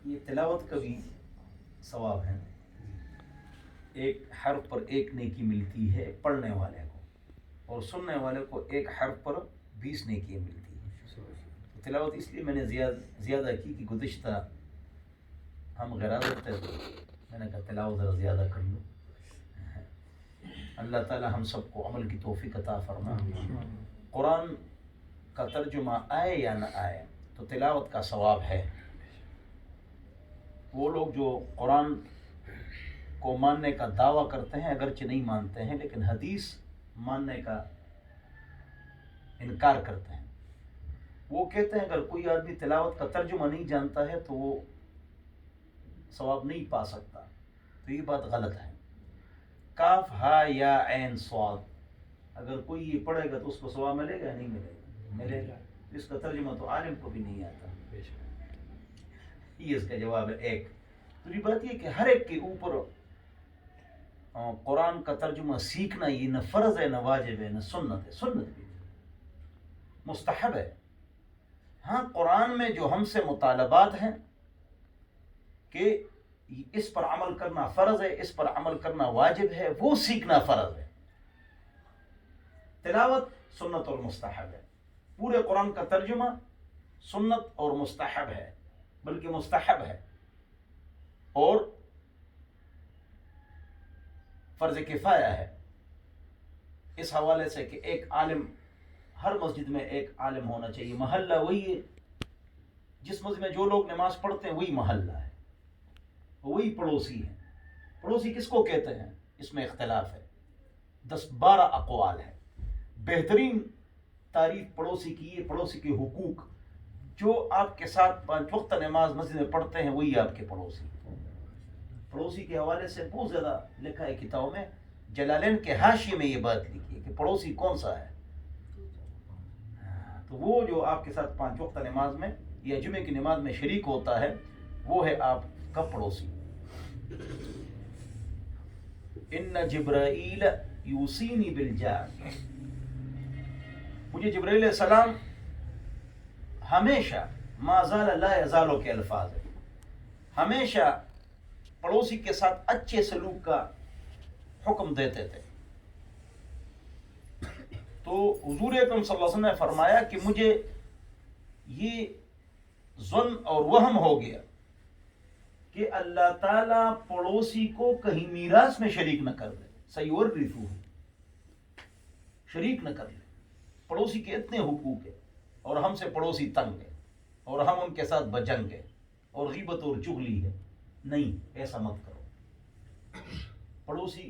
یہ تلاوت کا بھی ثواب ہے، ایک حرف پر ایک نیکی ملتی ہے پڑھنے والے کو، اور سننے والے کو ایک حرف پر 20 نیکیاں ملتی ہیں۔ تو تلاوت اس لیے میں نے زیادہ کی کہ گزشتہ ہم غیرت تھے، میں نے کہا تلاوت ذرا زیادہ کر لوں۔ اللہ تعالی ہم سب کو عمل کی توفیق عطا فرمائے۔ قرآن کا ترجمہ آئے یا نہ آئے تو تلاوت کا ثواب ہے۔ وہ لوگ جو قرآن کو ماننے کا دعویٰ کرتے ہیں اگرچہ نہیں مانتے ہیں، لیکن حدیث ماننے کا انکار کرتے ہیں، وہ کہتے ہیں اگر کوئی آدمی تلاوت کا ترجمہ نہیں جانتا ہے تو وہ ثواب نہیں پا سکتا، تو یہ بات غلط ہے۔ کاف ہا یا عین صاد، اگر کوئی یہ پڑھے گا تو اس کو ثواب ملے گا یا نہیں ملے گا؟ ملے گا۔ اس کا ترجمہ تو عالم کو بھی نہیں آتا، یہ اس کا جواب ہے۔ ایک دوسری بات یہ کہ ہر ایک کے اوپر قرآن کا ترجمہ سیکھنا یہ نہ فرض ہے، نہ واجب ہے، نہ سنت ہے۔ سنت بھی مستحب ہے۔ ہاں قرآن میں جو ہم سے مطالبات ہیں کہ اس پر عمل کرنا فرض ہے، اس پر عمل کرنا واجب ہے، وہ سیکھنا فرض ہے۔ تلاوت سنت اور مستحب ہے۔ پورے قرآن کا ترجمہ سنت اور مستحب ہے، بلکہ مستحب ہے، اور فرض کفایہ ہے، اس حوالے سے کہ ایک عالم، ہر مسجد میں ایک عالم ہونا چاہیے۔ محلہ وہی ہے، جس مسجد میں جو لوگ نماز پڑھتے ہیں وہی محلہ ہے، وہی پڑوسی ہے۔ پڑوسی کس کو کہتے ہیں اس میں اختلاف ہے، 10-12 اقوال ہے۔ بہترین تعریف پڑوسی کی یہ پڑوسی کے حقوق، جو آپ کے ساتھ 5 وقت نماز مسجد میں پڑھتے ہیں وہی آپ کے پڑوسی۔ پڑوسی کے حوالے سے بہت زیادہ لکھا ہے کتابوں میں، جلالین کے حاشیے میں یہ بات لکھی ہے کہ پڑوسی کون سا ہے، تو وہ جو آپ کے ساتھ 5 وقت نماز میں یا جمعے کی نماز میں شریک ہوتا ہے وہ ہے آپ کا پڑوسی۔ ان جبرائیل یوصینی بالجار، مجھے جبرائیل علیہ السلام ہمیشہ، ما زال لا یزالو کے الفاظ ہے، ہمیشہ پڑوسی کے ساتھ اچھے سلوک کا حکم دیتے تھے۔ تو حضور اکرم صلی اللہ علیہ وسلم نے فرمایا کہ مجھے یہ ظن اور وہم ہو گیا کہ اللہ تعالیٰ پڑوسی کو کہیں میراث میں شریک نہ کر دے، سیورثہ، شریک نہ کر لے۔ پڑوسی کے اتنے حقوق ہیں اور ہم سے پڑوسی تنگ ہے اور ہم ان کے ساتھ بجنگ ہے اور غیبت اور چغلی ہے، نہیں، ایسا مت کرو۔ پڑوسی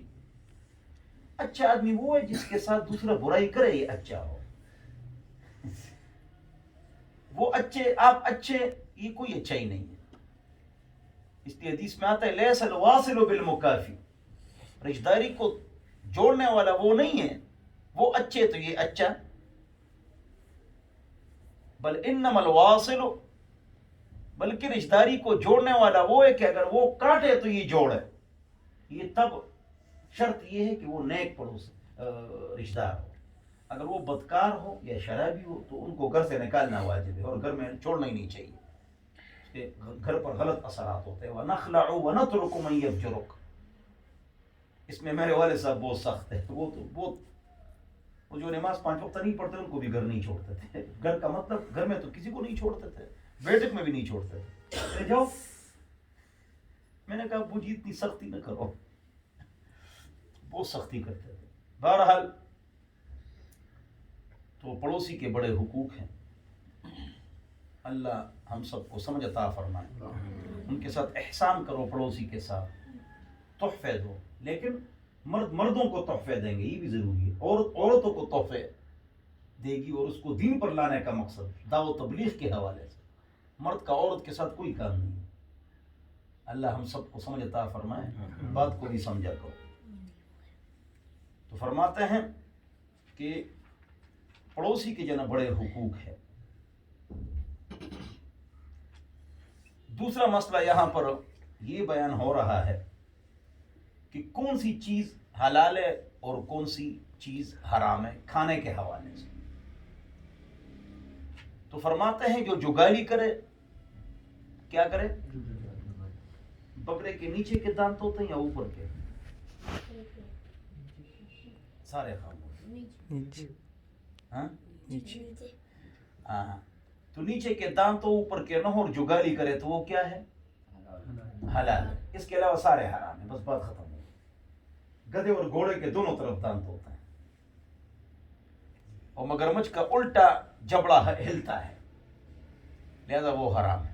اچھا آدمی وہ ہے جس کے ساتھ دوسرا برائی کرے یہ اچھا ہو، وہ اچھے، آپ اچھے، یہ کوئی اچھا ہی نہیں ہے۔ اس لیے حدیث میں آتا ہے لیس الواصل بالمکافی، رشتہ داری کو جوڑنے والا وہ نہیں ہے، وہ اچھے تو یہ اچھا، بل انما الواصل، بلکہ رشتہ داری کو جوڑنے والا وہ ہے کہ اگر وہ کاٹے تو یہ جوڑے۔ یہ تب شرط یہ ہے کہ وہ نیک پڑوس رشتہ دار ہو۔ اگر وہ بدکار ہو یا شرابی ہو تو ان کو گھر سے نکالنا واجب ہے اور گھر میں چھوڑنا ہی نہیں چاہیے، اس کے گھر پر غلط اثرات ہوتے ہیں۔ وَنَخْلَعُ وَنَتْرُكُ مَنْ يَفْجُرُكَ، اس میں میرے والد صاحب بہت سخت ہے، وہ تو بہت، وہ جو نماز 5 وقت نہیں پڑھتے ان کو بھی گھر نہیں چھوڑتے تھے۔ گھر کا مطلب گھر میں تو کسی کو نہیں چھوڑتے تھے، بیٹھک میں بھی نہیں چھوڑتے تھے، جاؤ۔ میں نے کہا ابو جی اتنی سختی نہ کرو، بہت سختی کرتے تھے۔ بہرحال تو پڑوسی کے بڑے حقوق ہیں، اللہ ہم سب کو سمجھ عطا فرمائے۔ ان کے ساتھ احسان کرو، پڑوسی کے ساتھ تحفے دو، لیکن مرد مردوں کو تحفے دیں گے یہ بھی ضروری ہے، عورت عورتوں کو تحفے دے گی، اور اس کو دین پر لانے کا مقصد دعوت تبلیغ کے حوالے سے۔ مرد کا عورت کے ساتھ کوئی کام نہیں ہے۔ اللہ ہم سب کو سمجھ عطا فرمائے، بات کو بھی سمجھا کرو۔ تو فرماتے ہیں کہ پڑوسی کے جنا بڑے حقوق ہیں۔ دوسرا مسئلہ یہاں پر یہ بیان ہو رہا ہے کہ کون سی چیز حلال ہے اور کون سی چیز حرام ہے کھانے کے حوالے سے۔ تو فرماتے ہیں جو جگالی کرے، کیا کرے؟ بکرے کے نیچے کے دانت ہوتے ہیں یا اوپر کے؟ سارے خاموش. ہاں ہاں. تو نیچے کے دانت تو اوپر کے نہ ہو اور جو گالی کرے تو وہ کیا ہے؟ حلال ہے. اس کے علاوہ سارے حرام ہیں. بس بات ختم ہو. گدھے اور گھوڑے کے دونوں طرف دانت ہوتا ہے اور مگرمچھ کا الٹا جبڑا ہلتا ہے لہذا وہ حرام ہے.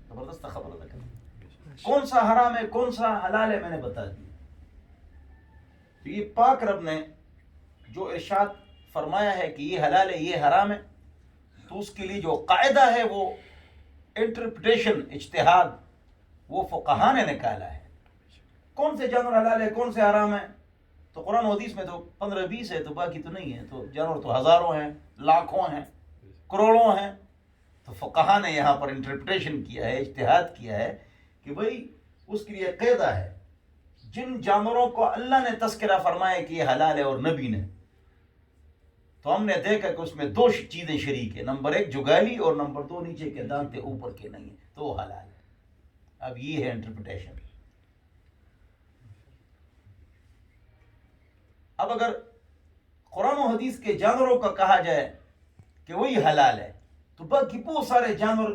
زبردست خبر ہے. کون سا حرام ہے کون سا حلال ہے میں نے بتا دیا. تو یہ پاک رب نے جو ارشاد فرمایا ہے کہ یہ حلال ہے یہ حرام ہے تو اس کے لیے جو قاعدہ ہے وہ انٹرپریٹیشن اجتہاد وہ فقہاء نے نکالا ہے. کون سے جانور حلال ہے کون سے حرام ہے تو قرآن و حدیث میں تو 15-20 ہے تو باقی تو نہیں ہے. تو جانور تو ہزاروں ہیں لاکھوں ہیں کروڑوں ہیں. تو فقہاء نے یہاں پر انٹرپریٹیشن کیا ہے اجتہاد کیا ہے کہ بھئی اس کے لیے قاعدہ ہے. جن جانوروں کو اللہ نے تذکرہ فرمایا کہ یہ حلال ہے اور نبی نے تو ہم نے دیکھا کہ اس میں 2 چیزیں شریک ہیں. نمبر 1 جگالی اور نمبر 2 نیچے کے دانت اوپر کے نہیں ہیں تو وہ حلال ہے. اب یہ ہے انٹرپریٹیشن. اب اگر قرآن و حدیث کے جانوروں کا کہا جائے کہ وہی حلال ہے تو باقی بہت سارے جانور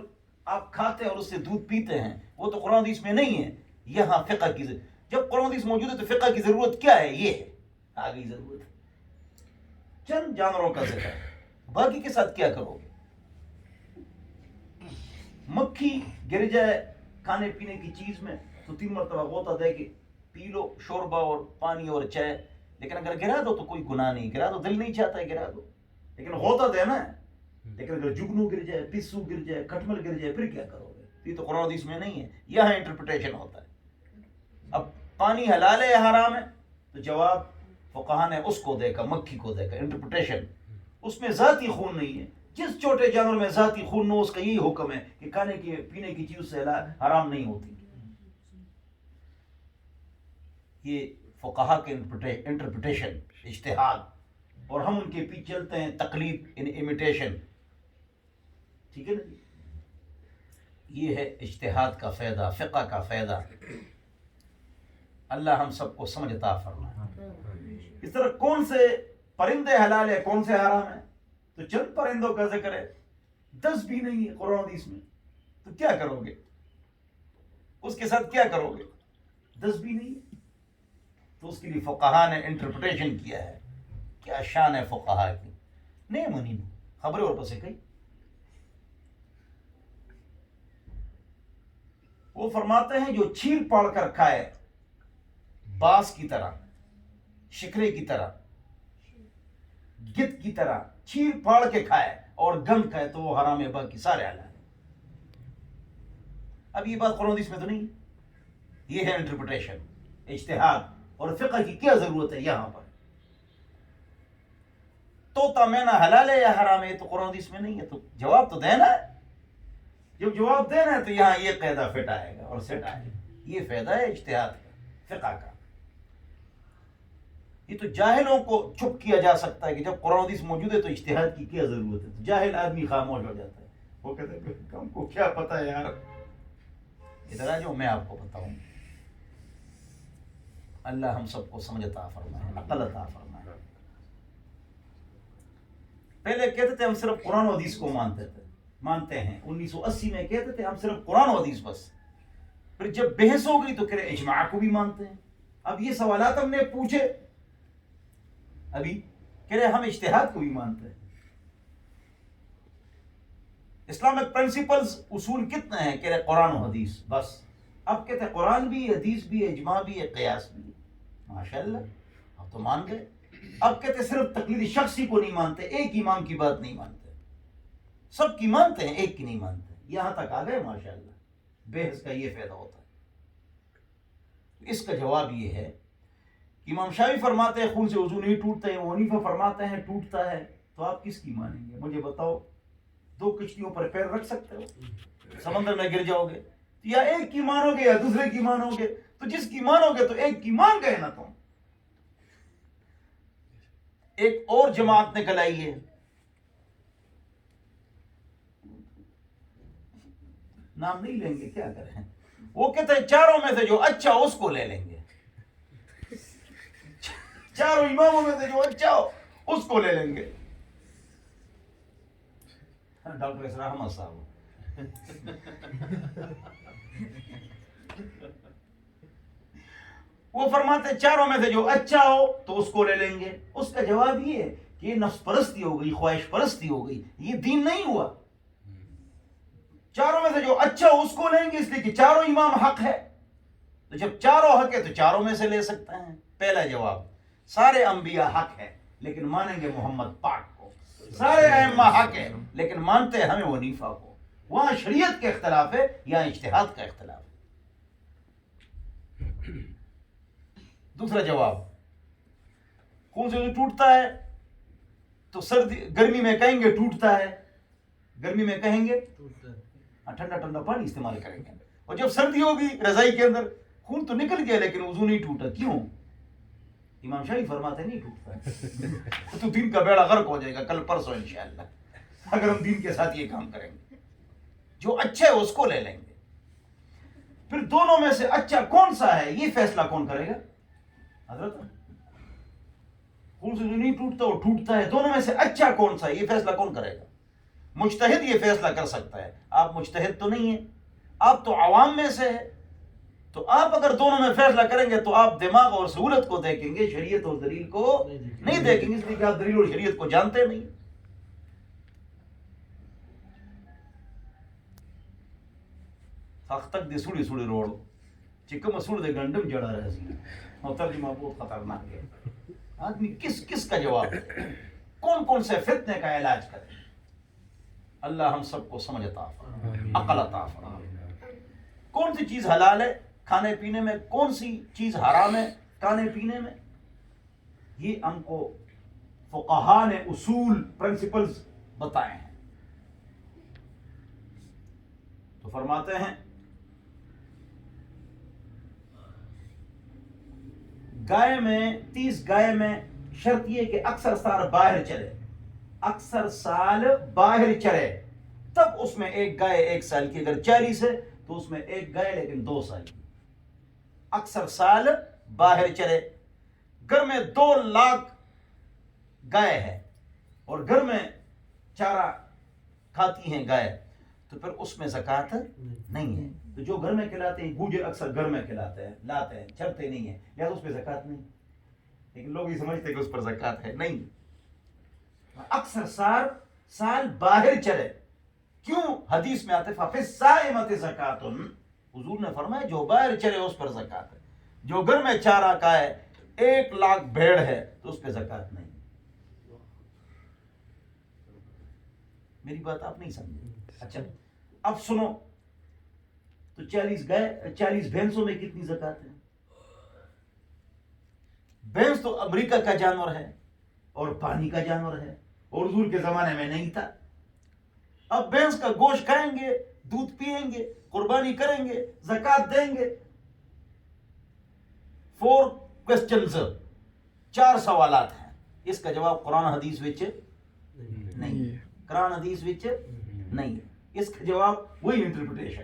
آپ کھاتے ہیں اور اس سے دودھ پیتے ہیں وہ تو قرآن و حدیث میں نہیں ہے. یہاں فقہ کی جب قرآن و حدیث موجود ہے تو فقہ کی ضرورت کیا ہے؟ یہ ہے آگے ضرورت ہے. چند جانوروں کا ذکر ہے باقی کے ساتھ کیا کرو گے؟ مکھی گر جائے کھانے پینے کی چیز میں تو 3 مرتبہ غوطہ دے کے پی لو شوربہ اور پانی اور چائے. لیکن اگر گرا دو تو کوئی گناہ نہیں. گرا دو دل نہیں چاہتا ہے گرا دو لیکن غوطہ دینا ہے. لیکن اگر جگنو گر جائے پسو گر جائے کھٹمل گر جائے پھر کیا کرو گے؟ یہ تو قرآن حدیث میں نہیں ہے. یہاں انٹرپریٹیشن ہوتا ہے. اب پانی حلال ہے یا حرام ہے تو جواب فقہاء نے اس کو دیکھا مکھی کو دیکھا انٹرپریٹیشن. اس میں ذاتی خون نہیں ہے. جس چھوٹے جانور میں ذاتی خون نو اس کا یہی حکم ہے کہ کھانے کی پینے کی چیز سے حرام نہیں ہوتی. یہ فقہاء کے انٹرپریٹیشن اجتہاد اور ہم ان کے پیچھے چلتے ہیں تقلید امیٹیشن. ٹھیک ہے نا. یہ ہے اجتہاد کا فائدہ فقہ کا فائدہ. اللہ ہم سب کو سمجھ عطا فرمائے. اس طرح کون سے پرندے حلال ہے کون سے حرام ہے تو چند پرندوں کا ذکر ہے 10 بھی نہیں ہے قرآن حدیث میں. تو کیا کرو گے اس کے ساتھ کیا کرو گے؟ 10 بھی نہیں ہے. تو اس کے لیے فقہاء نے انٹرپریٹیشن کیا ہے. کیا شان ہے فقہاء کی. نہیں منی خبریں اور پسے کئی وہ فرماتے ہیں جو چھیر پاڑ کر کھائے باس کی طرح شکرے کی طرح گت کی طرح چھیر پاڑ کے کھائے اور گند کھائے تو وہ حرام ہے. باقی سارے حلال ہیں. اب یہ بات قرآن حدیث میں تو نہیں. یہ ہے انٹرپریٹیشن اجتہاد اور فقہ کی کیا ضرورت ہے یہاں پر. طوطا مینا حلال ہے یا حرام ہے تو قرآن حدیث میں نہیں ہے. تو جواب تو دینا ہے. جب جواب دینا ہے تو یہاں یہ قاعدہ فٹ آئے گا اور سیٹ آئے گا. یہ فائدہ ہے اجتہاد کا فقہ کا. یہ تو جاہلوں کو چپ کیا جا سکتا ہے کہ جب قرآن حدیث موجود ہے تو اجتہاد کی کیا ضرورت ہے. جاہل آدمی خاموش ہو جاتا ہے. وہ کہتے ہیں ہم کو کیا پتا ہے یار. ادھر آ جاؤ میں آپ کو بتاؤں. اللہ ہم سب کو سمجھ عطا فرمائے عقل عطا فرمائے. پہلے کہتے تھے ہم صرف قرآن و حدیث کو مانتے ہیں. 1980 میں کہتے تھے ہم صرف قرآن و حدیث بس. پھر جب بحث ہو گئی تو کہہ رہے اجماع کو بھی مانتے ہیں. اب یہ سوالات ہم نے پوچھے ابھی کہہ رہے ہم اجتہاد کو بھی مانتے ہیں. اسلامک پرنسپلز اصول کتنے ہیں؟ کہہ رہے قرآن و حدیث بس. اب کہتے ہیں قرآن بھی حدیث بھی اجماع بھی قیاس بھی. ماشاءاللہ اب تو مان گئے. اب کہتے ہیں صرف تقلید شخصی کو نہیں مانتے. ایک امام کی بات نہیں مانتے. سب کی مانتے ہیں ایک کی نہیں مانتے. یہاں تک آ گئے ماشاءاللہ. بحث کا یہ فائدہ ہوتا ہے. اس کا جواب یہ ہے کہ امام شافعی فرماتے ہیں خون سے وضو نہیں ٹوٹتا ہے. ابو حنیفہ فرماتے ہیں ٹوٹتا ہے. تو آپ کس کی مانیں گے؟ مجھے بتاؤ. 2 کشتیوں پر پیر رکھ سکتے ہو؟ سمندر میں گر جاؤ گے. یا ایک کی مانو گے یا دوسرے کی مانو گے. تو جس کی مانو گے تو ایک کی مان گئے نا تم. ایک اور جماعت نکل آئی ہے نام نہیں لیں گے کیا کریں. وہ کہتے ہیں چاروں میں سے جو اچھا اس کو لے لیں گے، چاروں اماموں میں سے جو اچھا ہو اس کو لے لیں گے. ڈاکٹر اسرار احمد صاحب وہ فرماتے ہیں چاروں میں سے جو اچھا ہو تو اس کو لے لیں گے. اس کا جواب یہ ہے کہ یہ نفس پرستی ہو گئی، خواہش پرستی ہو گئی، یہ دین نہیں ہوا. چاروں میں سے جو اچھا ہو اس کو لیں گے اس لیے کہ چاروں امام حق ہے. تو جب چاروں حق ہے تو چاروں میں سے لے سکتے ہیں. پہلا جواب، سارے انبیاء حق ہے لیکن مانیں گے محمد پاک کو. سارے ائمہ حق ہے لیکن مانتے ہیں ہمیں حنیفہ کو. وہاں شریعت کا اختلاف ہے یا اجتہاد کا اختلاف ہے. دوسرا جواب، خون سے جو ٹوٹتا ہے تو گرمی میں کہیں گے ٹوٹتا ہے، گرمی میں کہیں گے ٹھنڈا ٹھنڈا پانی استعمال کریں گے. اور جب سردی ہوگی رضائی کے اندر خون تو نکل گیا لیکن وضو نہیں ٹوٹا. کیوں؟ امام شافعی فرماتے نہیں ٹوٹتا. تو دین کا بیڑا غرق ہو جائے گا کل پرسوں انشاءاللہ اگر ہم دین کے ساتھ یہ کام کریں گے. جو اچھا ہے اس کو لے لیں گے. پھر دونوں میں سے اچھا کون سا ہے یہ فیصلہ کون کرے گا؟ حضرت خون سے جو نہیں ٹوٹتا وہ ٹوٹتا ہے، دونوں میں سے اچھا کون سا ہے یہ فیصلہ کون کرے گا؟ مجتہد یہ فیصلہ کر سکتا ہے. آپ مجتہد تو نہیں ہیں، آپ تو عوام میں سے ہے. تو آپ اگر دونوں میں فیصلہ کریں گے تو آپ دماغ اور سہولت کو دیکھیں گے، شریعت اور دلیل کو نہیں دیکھیں گے، اس لیے کہ آپ دلیل اور شریعت کو جانتے نہیں. تک دے سوڑی سوڑی روڑ چکم سوڑ دے گنڈم جڑا رہا سی. اور ترجمہ بہت خطرناک ہے. آدمی کس کس کا جواب دے، کون کون سے فتنے کا علاج کرے. اللہ ہم سب کو سمجھ عطا فرمائے، عقل عطا فرمائے. کون سی چیز حلال ہے کھانے پینے میں، کون سی چیز حرام ہے کھانے پینے میں، یہ ہم کو فقہاء نے اصول پرنسپلز بتائے ہیں. تو فرماتے ہیں گائے میں 30 گائے میں شرط یہ کہ اکثر سال باہر چلے، اکثر سال باہر چلے، تب اس میں ایک گائے 1 سال کی. اگر 40 ہے تو اس میں ایک گائے لیکن 2 سال کی. اکثر سال باہر چلے. گھر میں 2 لاکھ گائے ہے اور گھر میں چارہ کھاتی ہیں گائے، تو پھر اس میں زکوٰۃ نہیں ہے. تو جو گھر میں کھلاتے ہیں، گوجر اکثر گھر میں کھلاتے ہیں، لاتے ہیں، چرتے نہیں ہیں، یا اس پہ زکوٰۃ نہیں. لیکن لوگ یہ سمجھتے ہیں کہ اس پر زکوٰۃ ہے. نہیں، اکثر سال باہر چلے. کیوں؟ حدیث میں آتے ففی الصائمۃ زکوٰۃ، حضور نے فرمایا جو باہر چلے اس پر زکوٰۃ ہے. جو گھر میں چارہ کا ہے، 1 لاکھ بھیڑ ہے تو اس پہ زکوٰۃ نہیں. میری بات آپ نہیں سمجھے؟ اچھا اب سنو، تو 40 بھینسوں میں کتنی زکوٰۃ ہے؟ بھینس تو امریکہ کا جانور ہے اور پانی کا جانور ہے اور حضور کے زمانے میں نہیں تھا. اب بھینس کا گوشت کھائیں گے، دودھ پیئیں گے، قربانی کریں گے، زکوٰۃ دیں گے. 4 کوسچنز، 4 سوالات ہیں. اس کا جواب قرآن حدیث وچ نہیں، قرآن حدیث وچ نہیں. اس کا جواب وہی انٹرپریٹیشن.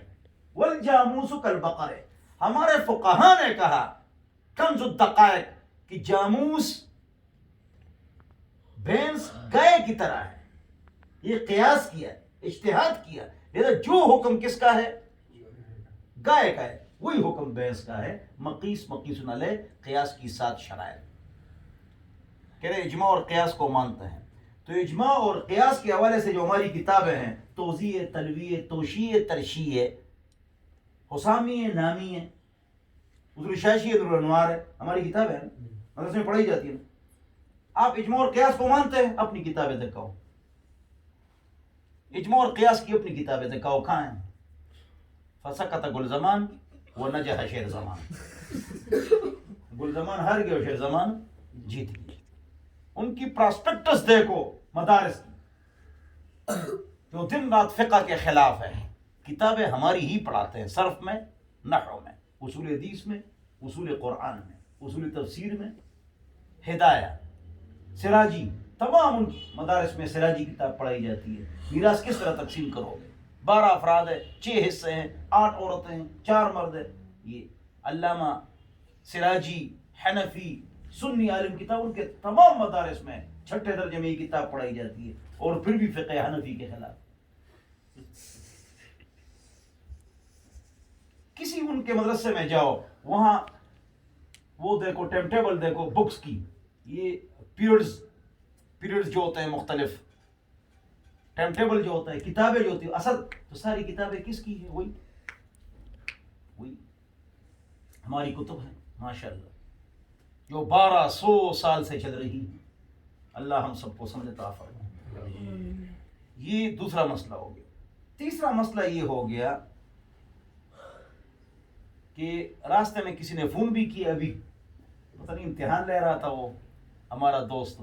والجاموس کالبقر، ہمارے فقہاء نے کہا کنز الدقائق کہ جاموس بھینس گائے کی طرح ہے. یہ قیاس کیا، اجتہاد کیا. جو حکم کس کا ہے؟ گائے کا ہے، وہی حکم بھینس کا ہے. مقیس علیہ قیاس کی 7 شرائط. کہہ رہے اجماع اور قیاس کو مانتے ہیں. تو اجماع اور قیاس کے حوالے سے جو ہماری کتابیں ہیں، توضیح، تلویح، توشیح، ترشیح، حسامی ہے، نامی ہے، عذر شاشی ہے، درالانوار ہے، ہماری کتابیں ہیں، مدرسے میں پڑھائی جاتی ہیں. آپ اجماع اور قیاس کو مانتے ہیں، اپنی کتابیں دکھاؤ. اجماع اور قیاس کی اپنی کتابیں دکھاؤ، کہاں ہیں؟ فسقط گل زمان ونجح شیر زمان. گل زمان ہار گئے اور شیر زمان جیت گئے. ان کی پراسپیکٹس دیکھو مدارس کی، جو دن رات فقہ کے خلاف ہے. کتابیں ہماری ہی پڑھاتے ہیں، صرف میں، نحو میں، اصول حدیث میں، اصول قرآن میں، اصول تفسیر میں، ہدایہ، سراجی، تمام ان مدارس میں سراجی کتاب پڑھائی جاتی ہے. میراث کس طرح تقسیم کرو گے؟ 12 افراد ہیں، 6 حصے ہیں، 8 عورتیں ہیں، 4 مرد ہیں. یہ علامہ سراجی حنفی سنی عالم کتاب، ان کے تمام مدارس میں 6 درجے میں یہ کتاب پڑھائی جاتی ہے، اور پھر بھی فقہ حنفی کے خلاف. کسی ان کے مدرسے میں جاؤ، وہاں وہ دیکھو ٹائم ٹیبل دیکھو بکس کی، یہ پیریڈز جو ہوتے ہیں مختلف، ٹائم ٹیبل جو ہوتا ہے، کتابیں جو ہوتی ہیں، اصل تو ساری کتابیں کس کی ہیں؟ وہی ہماری کتب ہیں ماشاءاللہ، جو 1200 سال سے چل رہی ہیں. اللہ ہم سب کو سمجھ عطا فرمائے. یہ دوسرا مسئلہ ہو گیا. تیسرا مسئلہ یہ ہو گیا کہ راستے میں کسی نے فون بھی کیا، ابھی پتہ نہیں امتحان لے رہا تھا وہ ہمارا دوست،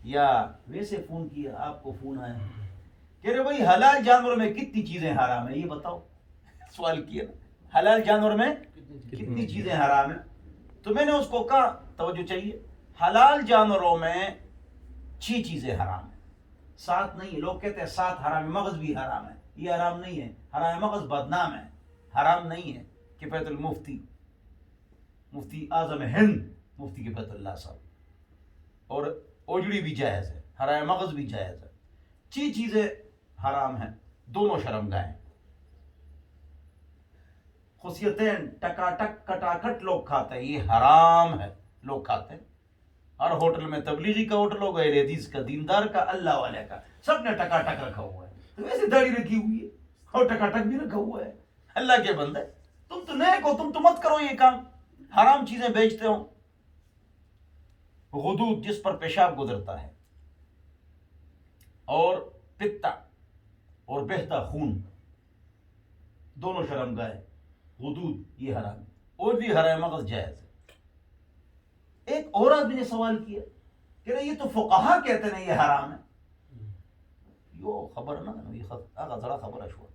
یا ویسے فون کیا، آپ کو فون آیا کہ رے بھائی حلال جانور میں کتنی چیزیں حرام ہیں یہ بتاؤ. سوال کیا نا، حلال جانور میں کتنی چیزیں حرام ہیں. تو میں نے اس کو کہا توجہ چاہیے، حلال جانوروں میں 6 چیزیں حرام ہیں، 7 نہیں. لوگ کہتے ہیں 7 حرام ہے، مغز بھی حرام ہے. یہ حرام نہیں ہے. حرام مغز بدنام ہے، حرام نہیں ہے. کفایت المفتی، مفتی اعظم ہند مفتی کفایت اللہ صاحب، اور اوجڑی بھی جائز ہے، حرام مغز بھی جائز ہے. 6 چیزیں حرام ہیں. دونوں شرمگاہیں، خصیتین ٹکاٹک کٹاکٹ لوگ کھاتے ہیں، یہ حرام ہے، لوگ کھاتے ہیں. ہر ہوٹل میں، تبلیغی کا ہوٹل ہوگا، اہل حدیث کا، دیندار کا، اللہ والے کا، سب نے ٹکاٹک رکھا ہوا ہے. تو ویسے داڑھی رکھی ہوئی ہے اور ٹکاٹک بھی رکھا ہوا ہے. اللہ کے بندے، تم تو نیک ہو، تم تو مت کرو یہ کام، حرام چیزیں بیچتے ہو. غدود جس پر پیشاب گزرتا ہے، اور پتا اور بہتا خون، دونوں شرمگاہ. غدود یہ حرام ہے، اور بھی حرام مغز جائز ہے. ایک اور آدمی نے سوال کیا کہ یہ تو فقہا کہتے ہیں یہ حرام ہے. یہ خبر نہ، یہ ذرا خبر ہے شو،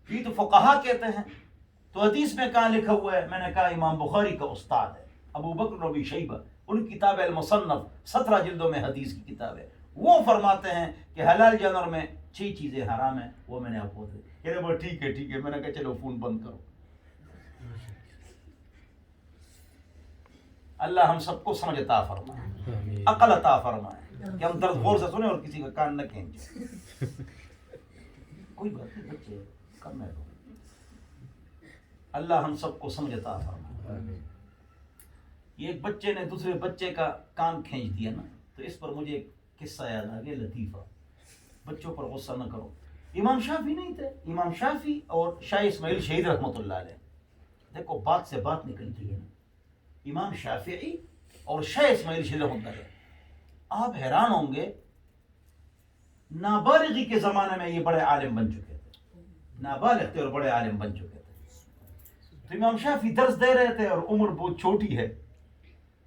یہ تو فقہا کہتے ہیں، تو حدیث میں کہاں لکھا ہوا ہے؟ میں نے کہا امام بخاری کا استاد ہے ابو بکر ابی شیبہ، ان کی کتاب المصنف 17 جلدوں میں حدیث کی کتاب ہے. وہ فرماتے ہیں کہ حلال جانور میں 6 چیزیں حرام ہیں. وہ میں نے آپ کو کہہ رہے وہ ٹھیک ہے. میں نے کہا چلو فون بند کرو. اللہ ہم سب کو سمجھ عطا فرمائے، عقل عطا فرمائے کہ ہم درد غور سے سنیں اور کسی کا کان نہ کھینچیں. کوئی بات نہیں بچے کرنا ہے، اللہ ہم سب کو سمجھ عطا فرمائے. یہ ایک بچے نے دوسرے بچے کا کان کھینچ دیا نا، تو اس پر مجھے ایک قصہ یاد آ گیا لطیفہ. بچوں پر غصہ نہ کرو. امام شافعی نہیں تھے، امام شافعی اور شاہ اسماعیل شہید رحمۃ اللہ علیہ. دیکھو بات سے بات نکلتی ہے نا، امام شافعی اور شاہ اسماعیل شہید رحمۃ اللہ علیہ. آپ حیران ہوں گے، نابالغی کے زمانے میں یہ بڑے عالم بن چکے تھے، نابالغ تھے اور بڑے عالم بن چکے تھے. تو امام شافعی درس دے رہے تھے اور عمر بہت چھوٹی ہے،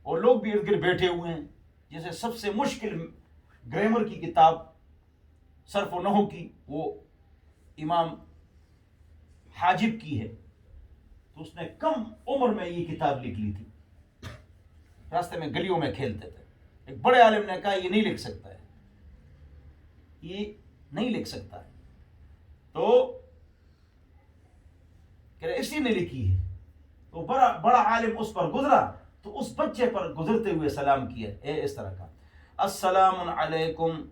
اور لوگ بھی ارد گرد بیٹھے ہوئے ہیں. جیسے سب سے مشکل گرامر کی کتاب صرف و نحو کی وہ امام حاجب کی ہے، تو اس نے کم عمر میں یہ کتاب لکھ لی تھی. راستے میں گلیوں میں کھیلتے تھے. ایک بڑے عالم نے کہا یہ نہیں لکھ سکتا ہے، یہ نہیں لکھ سکتا ہے. تو کہ اسی نے لکھی ہے. تو بڑا عالم اس پر گزرا، تو اس بچے پر گزرتے ہوئے سلام کیا اس طرح کا: السلام علیکم،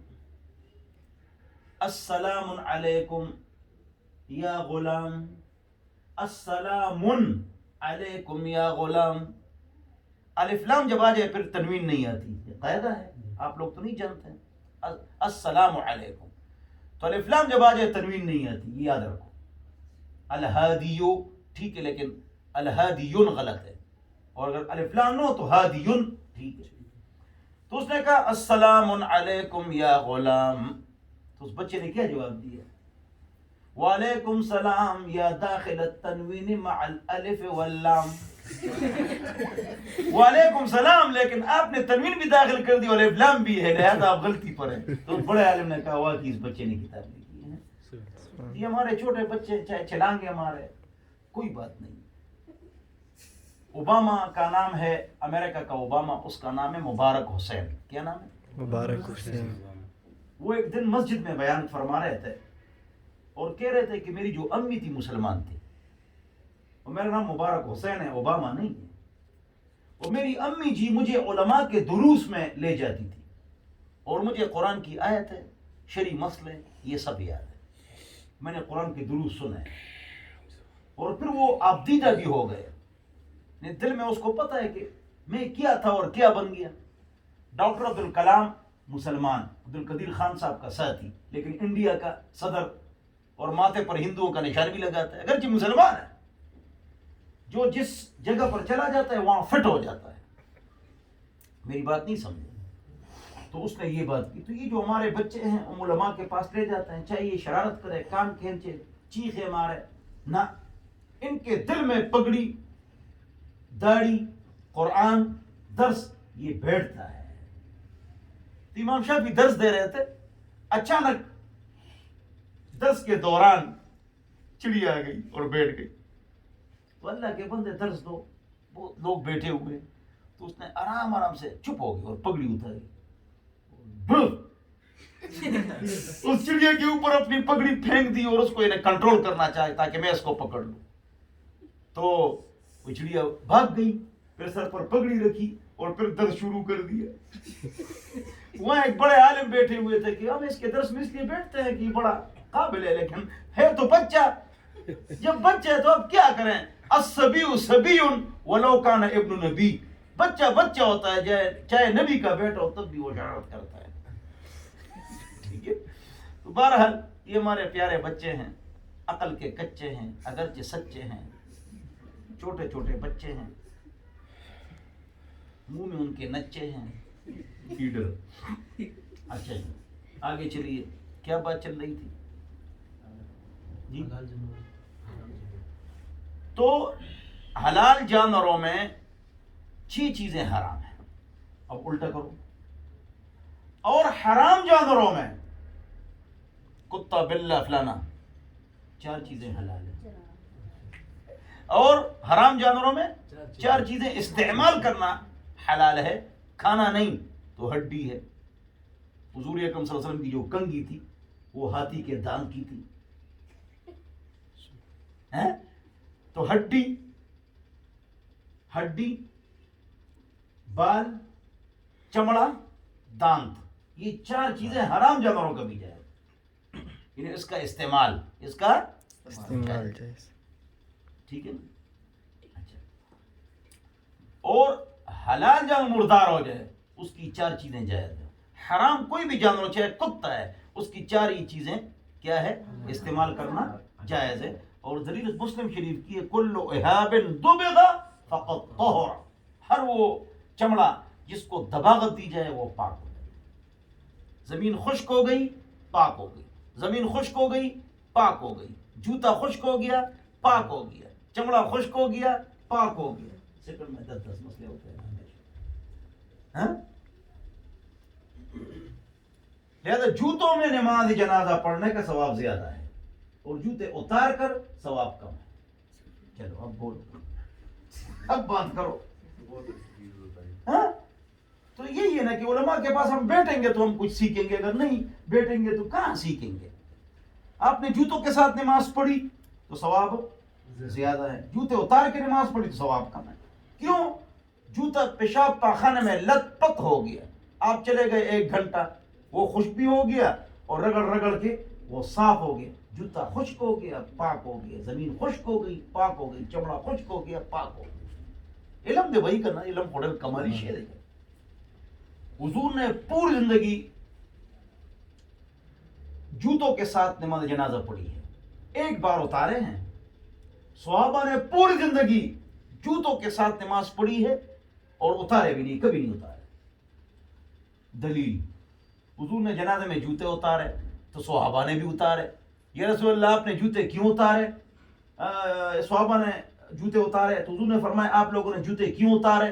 السلام علیکم یا غلام، السلام علیکم یا غلام. الف لام جب آ جائے پھر تنوین نہیں آتی، یہ قاعدہ ہے، آپ لوگ تو نہیں جانتے. السلام علیکم، تو الف لام جب آ جائے تنوین نہیں آتی، یہ یاد رکھو. الہادیو ٹھیک ہے، لیکن الہادیون غلط ہے، اور اگر الف لام نہ ہو تو ہادیون ٹھیک ہے. تو اس نے کہا السلام علیکم یا غلام. تو اس بچے نے کیا جواب دیا؟ وعلیکم السلام یا داخل التنوین مع الالف واللام. وعلیکم السلام، لیکن آپ نے تنوین بھی داخل کر دی اور الف لام بھی ہے، لہذا آپ غلطی پر ہیں. تو بڑے عالم نے کہا واقعی اس بچے نے کتاب لکھی ہے. یہ ہمارے چھوٹے بچے چاہے چلائیں گے ہمارے، کوئی بات نہیں. اوباما کا نام ہے، امریکہ کا اوباما، اس کا نام ہے مبارک حسین. کیا نام ہے؟ مبارک حسین. وہ ایک دن مسجد میں بیان فرما رہے تھے، اور کہہ رہے تھے کہ میری جو امی تھی مسلمان تھی، اور میرا نام مبارک حسین ہے، اوباما نہیں ہے، اور میری امی جی مجھے علماء کے دروس میں لے جاتی تھی، اور مجھے قرآن کی آیت ہے، شرعی مسئلے، یہ سب یاد ہے، میں نے قرآن کے دروس سنے، اور پھر وہ آبدیدہ بھی ہو گئے، دل میں اس کو پتہ ہے کہ میں کیا تھا اور کیا بن گیا۔ ڈاکٹر عبدالکلام مسلمان، عبدالقدیر خان صاحب کا ساتھی، لیکن انڈیا کا صدر، اور ماتھے پر ہندوؤں کا نشان بھی لگاتا ہے، اگرچہ مسلمان ہے، جو جس جگہ پر چلا جاتا ہے وہاں فٹ ہو جاتا ہے۔ میری بات نہیں سمجھے؟ تو اس نے یہ بات کی۔ تو یہ جو ہمارے بچے ہیں ام علماء کے پاس لے جاتے ہیں، چاہے یہ شرارت کرے، کان کھینچے، چیخے مارے، نہ، ان کے دل میں پگڑی، داڑھی، قرآن، درس یہ بیٹھتا ہے۔ تو امام شافعی درس دے رہے تھے، اچانک درس کے دوران چڑی آ گئی اور بیٹھ گئی۔ تو اللہ کے بندے درس دو، وہ لوگ بیٹھے ہوئے، تو اس نے آرام آرام سے چپ ہو گئی اور پگڑی اتاری، اس چڑیا کے اوپر اپنی پگڑی پھینک دی، اور اس کو انہیں کنٹرول کرنا چاہے تاکہ میں اس کو پکڑ لوں۔ تو وہ چڑیا بھاگ گئی، پھر سر پر پگڑی رکھی اور پھر درس شروع کر دیا۔ وہاں ایک بڑے عالم بیٹھے ہوئے تھے کہ ہم اس کے درس میں اس لیے بیٹھتے ہیں کہ یہ بڑا قابل ہے، لیکن ہے تو بچہ، جب بچہ ہے تو اب کیا کریں؟ الصبی صبی ولو کان ابن نبی، بچہ بچہ ہوتا ہے، چاہے نبی کا بیٹا ہو تب بھی وہ شرارت کرتا ہے۔ ٹھیک ہے، تو بہرحال یہ ہمارے پیارے بچے ہیں، عقل کے کچے ہیں، اگرچہ سچے ہیں، چھوٹے چھوٹے بچے ہیں، منہ میں ان کے نچے ہیں، فیڈر۔ اچھا جی آگے چلیے، کیا بات چل رہی تھی جی؟ تو حلال جانوروں میں 6 چیزیں حرام ہیں، اب الٹا کرو، اور حرام جانوروں میں کتا، بلہ، فلانا، 4 چیزیں حلال ہیں، اور حرام جانوروں میں 4 چیزیں استعمال کرنا حلال ہے، کھانا نہیں۔ تو ہڈی ہے، حضور اکرم صلی اللہ علیہ وسلم کی جو کنگھی تھی وہ ہاتھی کے دانت کی تھی، تو ہڈی، بال، چمڑا، دانت، یہ 4 چیزیں حرام جانوروں کا بھی جائے، یعنی اس کا استعمال جائز، ٹھیک ہے نا؟ اچھا، اور حلال جانور مردار ہو جائے اس کی 4 چیزیں جائز ہیں، حرام کوئی بھی جانور چاہے کتا ہے اس کی 4 ہی چیزیں کیا ہے؟ استعمال کرنا جائز ہے۔ اور دلیل مسلم شریف کی ہے، کل اہاب دبغ فقد طہر، ہر وہ چمڑا جس کو دباغت دی جائے وہ پاک ہو جائے۔ زمین خشک ہو گئی پاک ہو گئی، زمین خشک ہو گئی پاک ہو گئی، جوتا خشک ہو گیا پاک ہو گیا، چمڑا خشک ہو گیا پاک ہو گیا۔ سیکنڈ میں 10 مسئلے ہوتے ہیں ہمیشہ۔ لہذا جوتوں میں نماز جنازہ پڑھنے کا ثواب زیادہ ہے، اور جوتے اتار کر ثواب کم ہے۔ چلو اب بولو، اب بات کرو۔ تو یہی ہے نا کہ علماء کے پاس ہم بیٹھیں گے تو ہم کچھ سیکھیں گے، اگر نہیں بیٹھیں گے تو کہاں سیکھیں گے؟ آپ نے جوتوں کے ساتھ نماز پڑھی تو ثواب زیادہ ہے، جوتے اتار کے نماز پڑھی تو ثواب کم ہے۔ کیوں؟ جوتا پیشاب پاخانے میں لت پت ہو گیا، آپ چلے گئے 1 گھنٹہ، وہ خشک بھی ہو گیا اور رگڑ رگڑ کے وہ صاف ہو گیا، جوتا خشک ہو گیا پاک ہو گیا، زمین خشک ہو گئی پاک ہو گئی، چمڑا خشک ہو گیا پاک ہو گیا۔ علم دے وہی کرنا، علم پڑھے کمالی شے دے۔ حضور نے پوری زندگی جوتوں کے ساتھ نماز جنازہ پڑھی ہے، 1 بار اتارے ہیں۔ صحابہ نے پوری زندگی جوتوں کے ساتھ نماز پڑھی ہے اور اتارے بھی نہیں، کبھی نہیں اتارے۔ دلیل، حضور نے جنازے میں جوتے اتارے تو صحابہ نے بھی اتارے۔ یا رسول اللہ آپ نے جوتے کیوں اتارے؟ صحابہ نے جوتے اتارے تو حضور نے فرمایا آپ لوگوں نے جوتے کیوں اتارے؟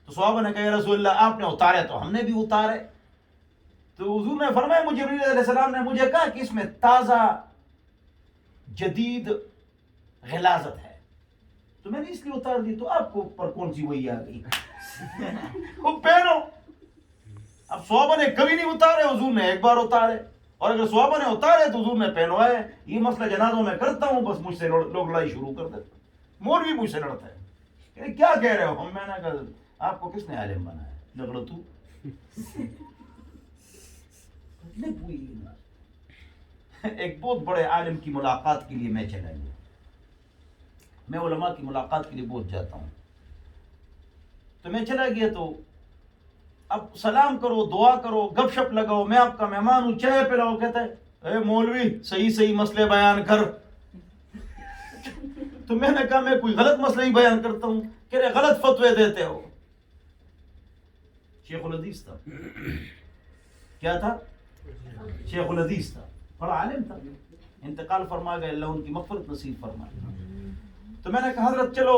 تو صحابہ نے کہا یا رسول اللہ آپ نے اتارے تو ہم نے بھی اتارے۔ تو حضور نے فرمایا مجھے جبریل علیہ السلام نے مجھے کہا کہ اس میں تازہ جدید غلاظت ہے، تو میں نے اس لیے اتار دی۔ تو آپ کو پر کون سی وہی آ گئی؟ وہ پہنو۔ اب صحابہ نے کبھی نہیں اتارے، حضور نے 1 بار اتارے۔ اور اگر صحابہ نے اتارے تو حضور نے پہنوائے. یہ مسئلہ جنازوں میں کرتا ہوں, بس مجھ سے لوگ لڑائی شروع کر دیتے. مولوی مجھ سے لڑتا ہے کہ کیا کہہ رہے ہو. میں نے کہا آپ کو کس نے عالم بنایا؟ جھگڑو تو. ایک بہت بڑے عالم کی ملاقات کے لیے میں چلا گیا. میں علماء کی ملاقات کے لیے بہت جاتا ہوں. تو میں چلا گیا تو اب سلام کرو, دعا کرو, گپ شپ لگاؤ, میں آپ کا مہمان ہوں, چائے پلاؤ. کہتا ہے اے مولوی صحیح مسئلے بیان کر. تو میں نے کہا میں کوئی غلط مسئلہ ہی بیان کرتا ہوں. کہہ رہے غلط فتوے دیتے ہو. شیخ الحدیث تھا. کیا تھا؟ شیخ الحدیث تھا, بڑا عالم تھا, انتقال فرما گئے, اللہ ان کی مغفرت نصیب فرمائے. تو میں نے کہا حضرت چلو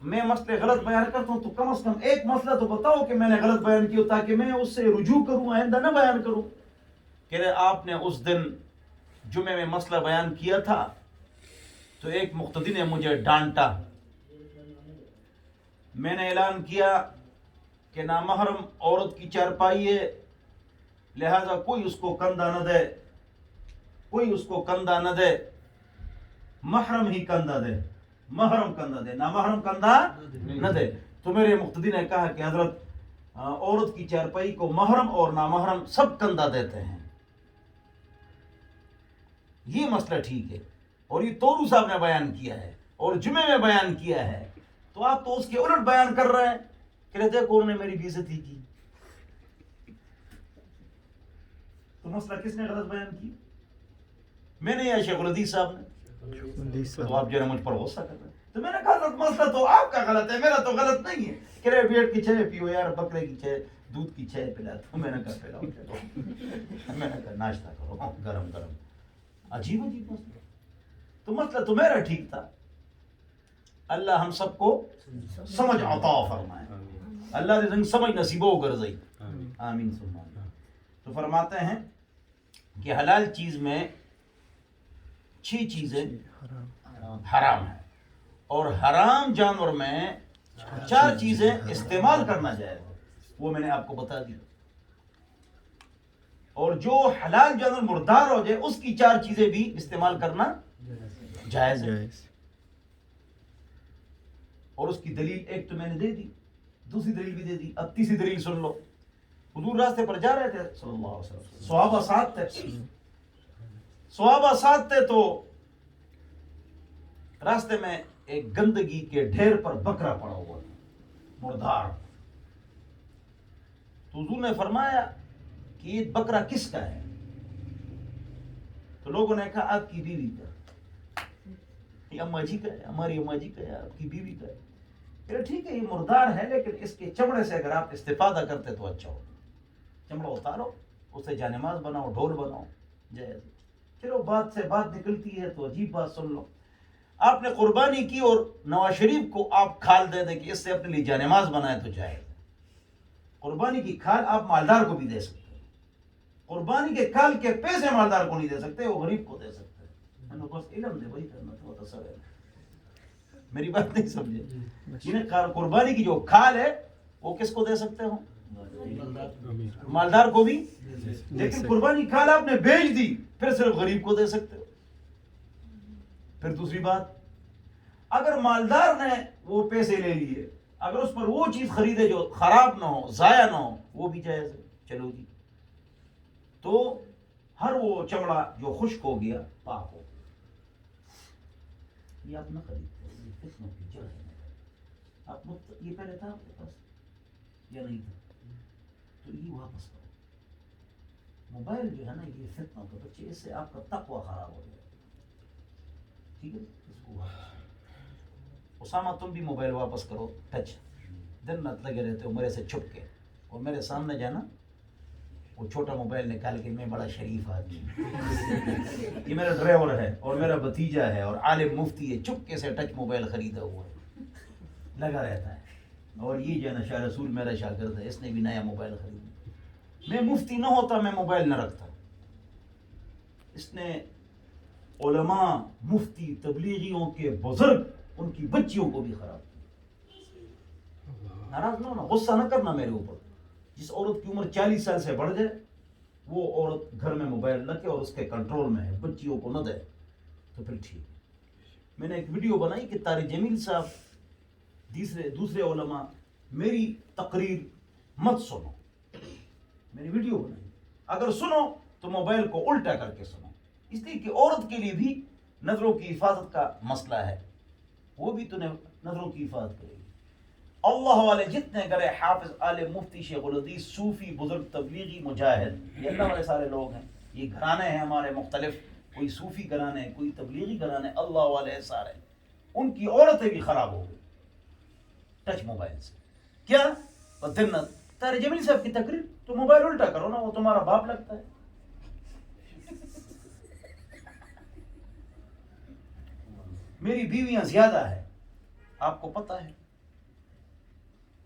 میں مسئلے غلط بیان کرتا ہوں تو کم از کم ایک مسئلہ تو بتاؤ کہ میں نے غلط بیان کیا تاکہ میں اس سے رجوع کروں, آئندہ نہ بیان کروں. کہہ رہے آپ نے اس دن جمعے میں مسئلہ بیان کیا تھا تو ایک مقتدی نے مجھے ڈانٹا. میں نے اعلان کیا کہ نامحرم عورت کی چارپائی ہے, لہذا کوئی اس کو کندھا نہ دے, کوئی اس کو کندھا نہ دے, محرم ہی کندھا دے, محرم کندھا دے, نامحرم کندھا نہ دے. تو میرے مقتدی نے کہا کہ حضرت عورت کی چارپائی کو محرم اور نامحرم سب کندھا دیتے ہیں, یہ مسئلہ ٹھیک ہے, اور یہ تورو صاحب نے بیان کیا ہے اور جمعے میں بیان کیا ہے, تو آپ تو اس کے الٹ بیان کر رہے ہیں. کہتے ہیں کون نے میری بے عزتی کی؟ تو مسئلہ کس نے غلط بیان کی؟ میں نے یا شیخ الحدیث صاحب نے؟ تو آپ جو ہے مجھ پر غصہ کر رہے ہیں. تو میں نے کہا مسئلہ تو آپ کا غلط ہے, میرا تو غلط نہیں ہے. کہہ رہے بیٹ کی چائے پیو یار, بکرے کی چائے, دودھ کی چائے پلا. تو میں نے کہا پلاؤ, میں نے کہا ناشتہ کرو گرم گرم. عجیب عجیب مسئلہ. تو مسئلہ تو میرا ٹھیک تھا. اللہ ہم سب کو سمجھ عطا فرمائے, اللہ نے رنگ سمجھ نصیبوں گرزئی, آمین ثم آمین. تو فرماتے ہیں کہ حلال چیز میں 6 چیزیں حرام ہیں, اور حرام جانور میں 4 چیزیں استعمال کرنا جائز ہے, وہ میں نے آپ کو بتا دی. اور جو حلال جانور مردار ہو جائے اس کی 4 چیزیں بھی استعمال کرنا جائز ہے. اور اس کی دلیل ایک تو میں نے دے دی, دوسری دلیل بھی دے دی. اب تیسری دلیل سن لو. حضور راستے پر جا رہے تھے صلی اللہ علیہ وسلم, صحابہ ساتھ تھے, صحابہ ساتھ تھے. تو راستے میں ایک گندگی کے ڈھیر پر بکرا پڑا ہوا تھا, مردار. تو حضور نے فرمایا کہ یہ بکرا کس کا ہے؟ تو لوگوں نے کہا آپ کی بیوی کا. یہ اماں جی کا ہے, ہماری اماں جی کا ہے, آپ کی بیوی کا ہے. کہ ٹھیک ہے یہ مردار ہے, لیکن اس کے چمڑے سے اگر آپ استفادہ کرتے تو اچھا ہو. چمڑا اتارو, اسے جانماز بناؤ, ڈھول بناؤ, جائز. چلو بات سے بات نکلتی ہے تو عجیب بات سن لو. آپ نے قربانی کی اور نواز شریف کو آپ کھال دے دیں کہ اس سے اپنے لیے جانماز بنائے تو جائز. قربانی کی کھال آپ مالدار کو بھی دے سکتے ہیں, قربانی کے کھال کے پیسے مالدار کو نہیں دے سکتے, وہ غریب کو دے سکتے ہیں. بس علم دے وہی کرنا تھا, وہ تصور ہے. میری بات نہیں سمجھے. جنہیں قربانی کی جو کھال ہے وہ کس کو دے سکتے ہو؟ مالدار کو بھی. لیکن قربانی کھال آپ نے بیچ دی, پھر صرف غریب کو دے سکتے ہو. پھر دوسری بات, اگر مالدار نے وہ پیسے لے لیے, اگر اس پر وہ چیز خریدے جو خراب نہ ہو, ضائع نہ ہو, وہ بھی جائز ہے. چلو جی, تو ہر وہ چمڑا جو خشک ہو گیا پاک ہو. یہ آپ نہ خریدتے, یہ فتنوں کی جڑ ہے. آپ یہ پہلے تھا آپ کے پاس یا نہیں تھا؟ تو یہ واپس کرو. موبائل جو ہے نا یہ فتنہ کا بچے, اس سے آپ کا تقوی خراب ہو جائے. ٹھیک ہے, اس کو واپس. اسامہ تم بھی موبائل واپس کرو. ٹچ دن رات لگے رہتے ہو میرے سے چھپ کے, اور میرے سامنے جانا وہ چھوٹا موبائل نکال کے, میں بڑا شریف آدمی ہوں, یہ میرا ڈرائیور ہے اور میرا بھتیجا ہے اور عالم مفتی ہے, چپکے سے ٹچ موبائل خریدا ہوا ہے, لگا رہتا ہے. اور یہ جو ہے نا شاہ رسول میرا شاگرد ہے, اس نے بھی نیا موبائل خریدا. میں مفتی نہ ہوتا میں موبائل نہ رکھتا. اس نے علماء, مفتی, تبلیغیوں کے بزرگ, ان کی بچیوں کو بھی خراب کیا. ناراض نہ ہونا, غصہ نہ کرنا میرے اوپر. جس عورت کی عمر 40 سال سے بڑھ جائے وہ عورت گھر میں موبائل رکھے اور اس کے کنٹرول میں ہے، بچیوں کو نہ دے تو پھر ٹھیک ہے۔ میں نے ایک ویڈیو بنائی کہ طارق جمیل صاحب دوسرے علماء میری تقریر مت سنو، میں نے ویڈیو بنائی، اگر سنو تو موبائل کو الٹا کر کے سنو، اس لیے کہ عورت کے لیے بھی نظروں کی حفاظت کا مسئلہ ہے، وہ بھی تو نظروں کی حفاظت کرے گی۔ اللہ والے جتنے گرے حافظ، عالم، مفتی، شیخ الحدیث، صوفی، بزرگ، تبلیغی، مجاہد، یہ اللہ والے سارے لوگ ہیں، یہ گھرانے ہیں ہمارے مختلف، کوئی صوفی گھرانے، کوئی تبلیغی گھرانے، اللہ والے سارے، ان کی عورتیں بھی خراب ہو گئی ٹچ موبائل سے۔ کیا؟ دن طارق جمیل صاحب کی تقریر تو موبائل الٹا کرو نا، وہ تمہارا باپ لگتا ہے۔ میری بیویاں زیادہ ہے، آپ کو پتہ ہے،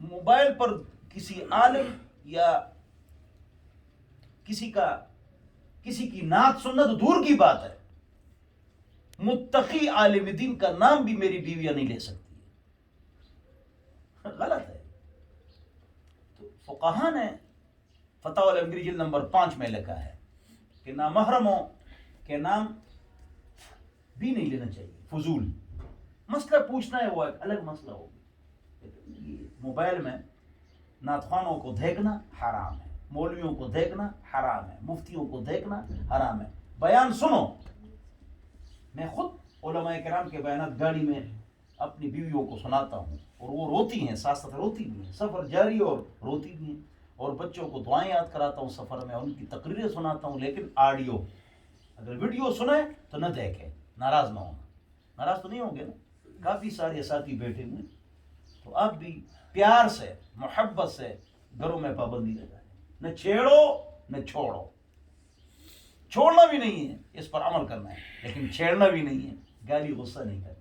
موبائل پر کسی عالم یا کسی کی نعت سننا تو دور کی بات ہے، متقی عالم دین کا نام بھی میری بیویاں نہیں لے سکتی، غلط ہے۔ تو فقہاء نے فتاوی الامگری جلد نمبر 5 میں لکھا ہے کہ نامحرموں کے نام بھی نہیں لینا چاہیے، فضول مسئلہ پوچھنا ہے وہ ایک الگ مسئلہ ہوگا۔ موبائل میں نعت خوانوں کو دیکھنا حرام ہے، مولویوں کو دیکھنا حرام ہے، مفتیوں کو دیکھنا حرام ہے۔ بیان سنو، میں خود علماء کرام کے بیانات گاڑی میں اپنی بیویوں کو سناتا ہوں، اور وہ روتی ہیں، ساتھ ساتھ روتی بھی ہیں، سفر جاری اور روتی بھی ہیں، اور بچوں کو دعائیں یاد کراتا ہوں سفر میں، ان کی تقریریں سناتا ہوں، لیکن آڈیو، اگر ویڈیو سنیں تو نہ دیکھیں، ناراض نہ ہونا، ناراض تو نہیں ہوں گے نا، کافی سارے ساتھی بیٹھے ہوئے، تو آپ بھی پیار سے، محبت سے گھروں میں پابندی لگائیں، نہ چھیڑو نہ چھوڑو، چھوڑنا بھی نہیں ہے، اس پر عمل کرنا ہے، لیکن چھیڑنا بھی نہیں ہے، گالی غصہ نہیں کرنا،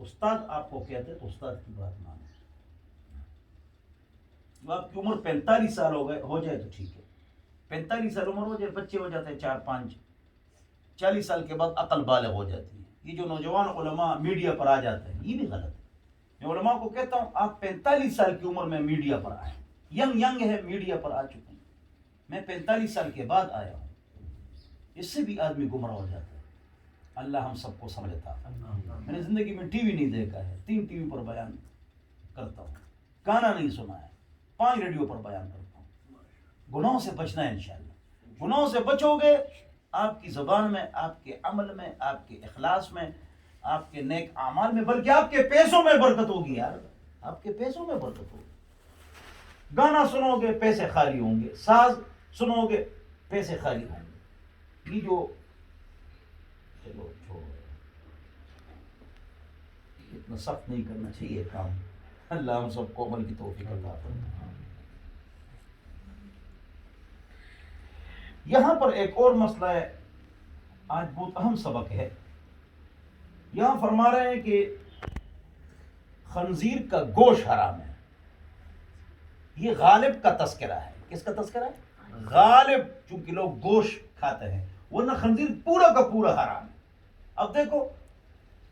استاد آپ کو کہتے تو استاد کی بات مانو، آپ کی عمر 45 سال ہو جائے تو ٹھیک ہے، 45 سال عمر ہو جائے، بچے ہو جاتے ہیں 4-5، 40 سال کے بعد عقل بالغ ہو جاتی ہے۔ یہ جو نوجوان علماء میڈیا پر آ جاتے ہیں، یہ بھی غلط ہے۔ میں علماء کو کہتا ہوں آپ 45 سال کی عمر میں میڈیا پر آئے، ینگ ہے، میڈیا پر آ چکے ہیں، میں 45 سال کے بعد آیا ہوں، اس سے بھی آدمی گمراہ ہو جاتا ہے۔ اللہ ہم سب کو سمجھتا ہے۔ میں نے زندگی میں ٹی وی نہیں دیکھا ہے، 3 ٹی وی پر بیان کرتا ہوں، گانا نہیں سنا ہے، 5 ریڈیو پر بیان کرتا ہوں۔ گناہوں سے بچنا ہے انشاءاللہ، گناہوں سے بچو گے، آپ کی زبان میں، آپ کے عمل میں، آپ کے اخلاص میں، آپ کے نیک اعمال میں، بلکہ آپ کے پیسوں میں برکت ہوگی یار، آپ کے پیسوں میں برکت ہوگی۔ گانا سنو گے پیسے خالی ہوں گے، ساز سنو گے پیسے خالی ہوں گے، یہ جو چلو چھوڑو، اتنا سخت نہیں کرنا چاہیے کام، اللہ ہم سب کو عمل کی توفیق عطا فرمائے۔ یہاں پر ایک اور مسئلہ ہے، آج بہت اہم سبق ہے، یہاں فرما رہے ہیں کہ خنزیر کا گوشت حرام ہے، یہ غالب کا تذکرہ ہے، کس کا تذکرہ ہے؟ غالب، چونکہ لوگ گوشت کھاتے ہیں، ورنہ خنزیر پورا کا پورا حرام ہے۔ اب دیکھو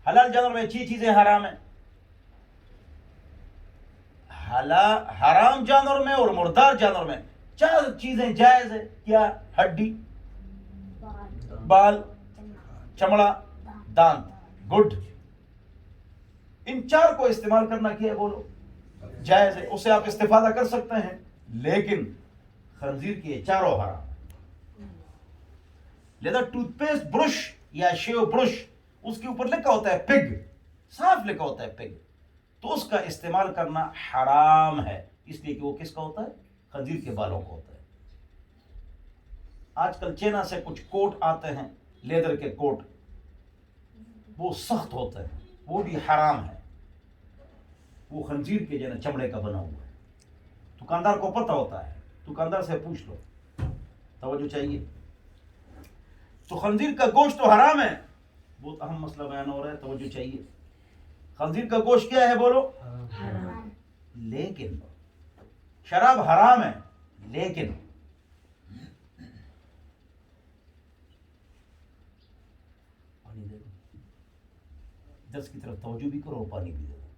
حلال جانور میں 6 چیزیں حرام ہیں، حرام جانور میں اور مردار جانور میں 4 چیزیں جائز ہے، کیا؟ ہڈی، بال، چمڑا، دانت، گڈ، ان 4 کو استعمال کرنا کیا ہے بولو؟ جائز ہے، اسے آپ استفادہ کر سکتے ہیں، لیکن خنزیر کے 4 حرام۔ لہذا ٹوتھ پیسٹ برش یا شیو برش، اس کے اوپر لکھا ہوتا ہے پگ، صاف لکھا ہوتا ہے پگ، تو اس کا استعمال کرنا حرام ہے، اس لیے کہ وہ کس کا ہوتا ہے؟ خنزیر کے بالوں کا ہوتا ہے۔ آج کل چائنا سے کچھ کوٹ آتے ہیں، لیدر کے کوٹ، وہ سخت ہوتے ہیں، وہ بھی حرام ہے، وہ خنزیر کے جیسے چمڑے کا بنا ہوا ہے، دکاندار کو پتہ ہوتا ہے، دکاندار سے پوچھ لو، توجہ چاہیے۔ تو خنزیر کا گوشت تو حرام ہے، بہت اہم مسئلہ بیان ہو رہا ہے، توجہ چاہیے۔ خنزیر کا گوشت کیا ہے بولو؟ حرام۔ لیکن شراب حرام ہے، لیکن پانی دے دو، درس کی طرف توجہ بھی کرو اور پانی بھی دے دو۔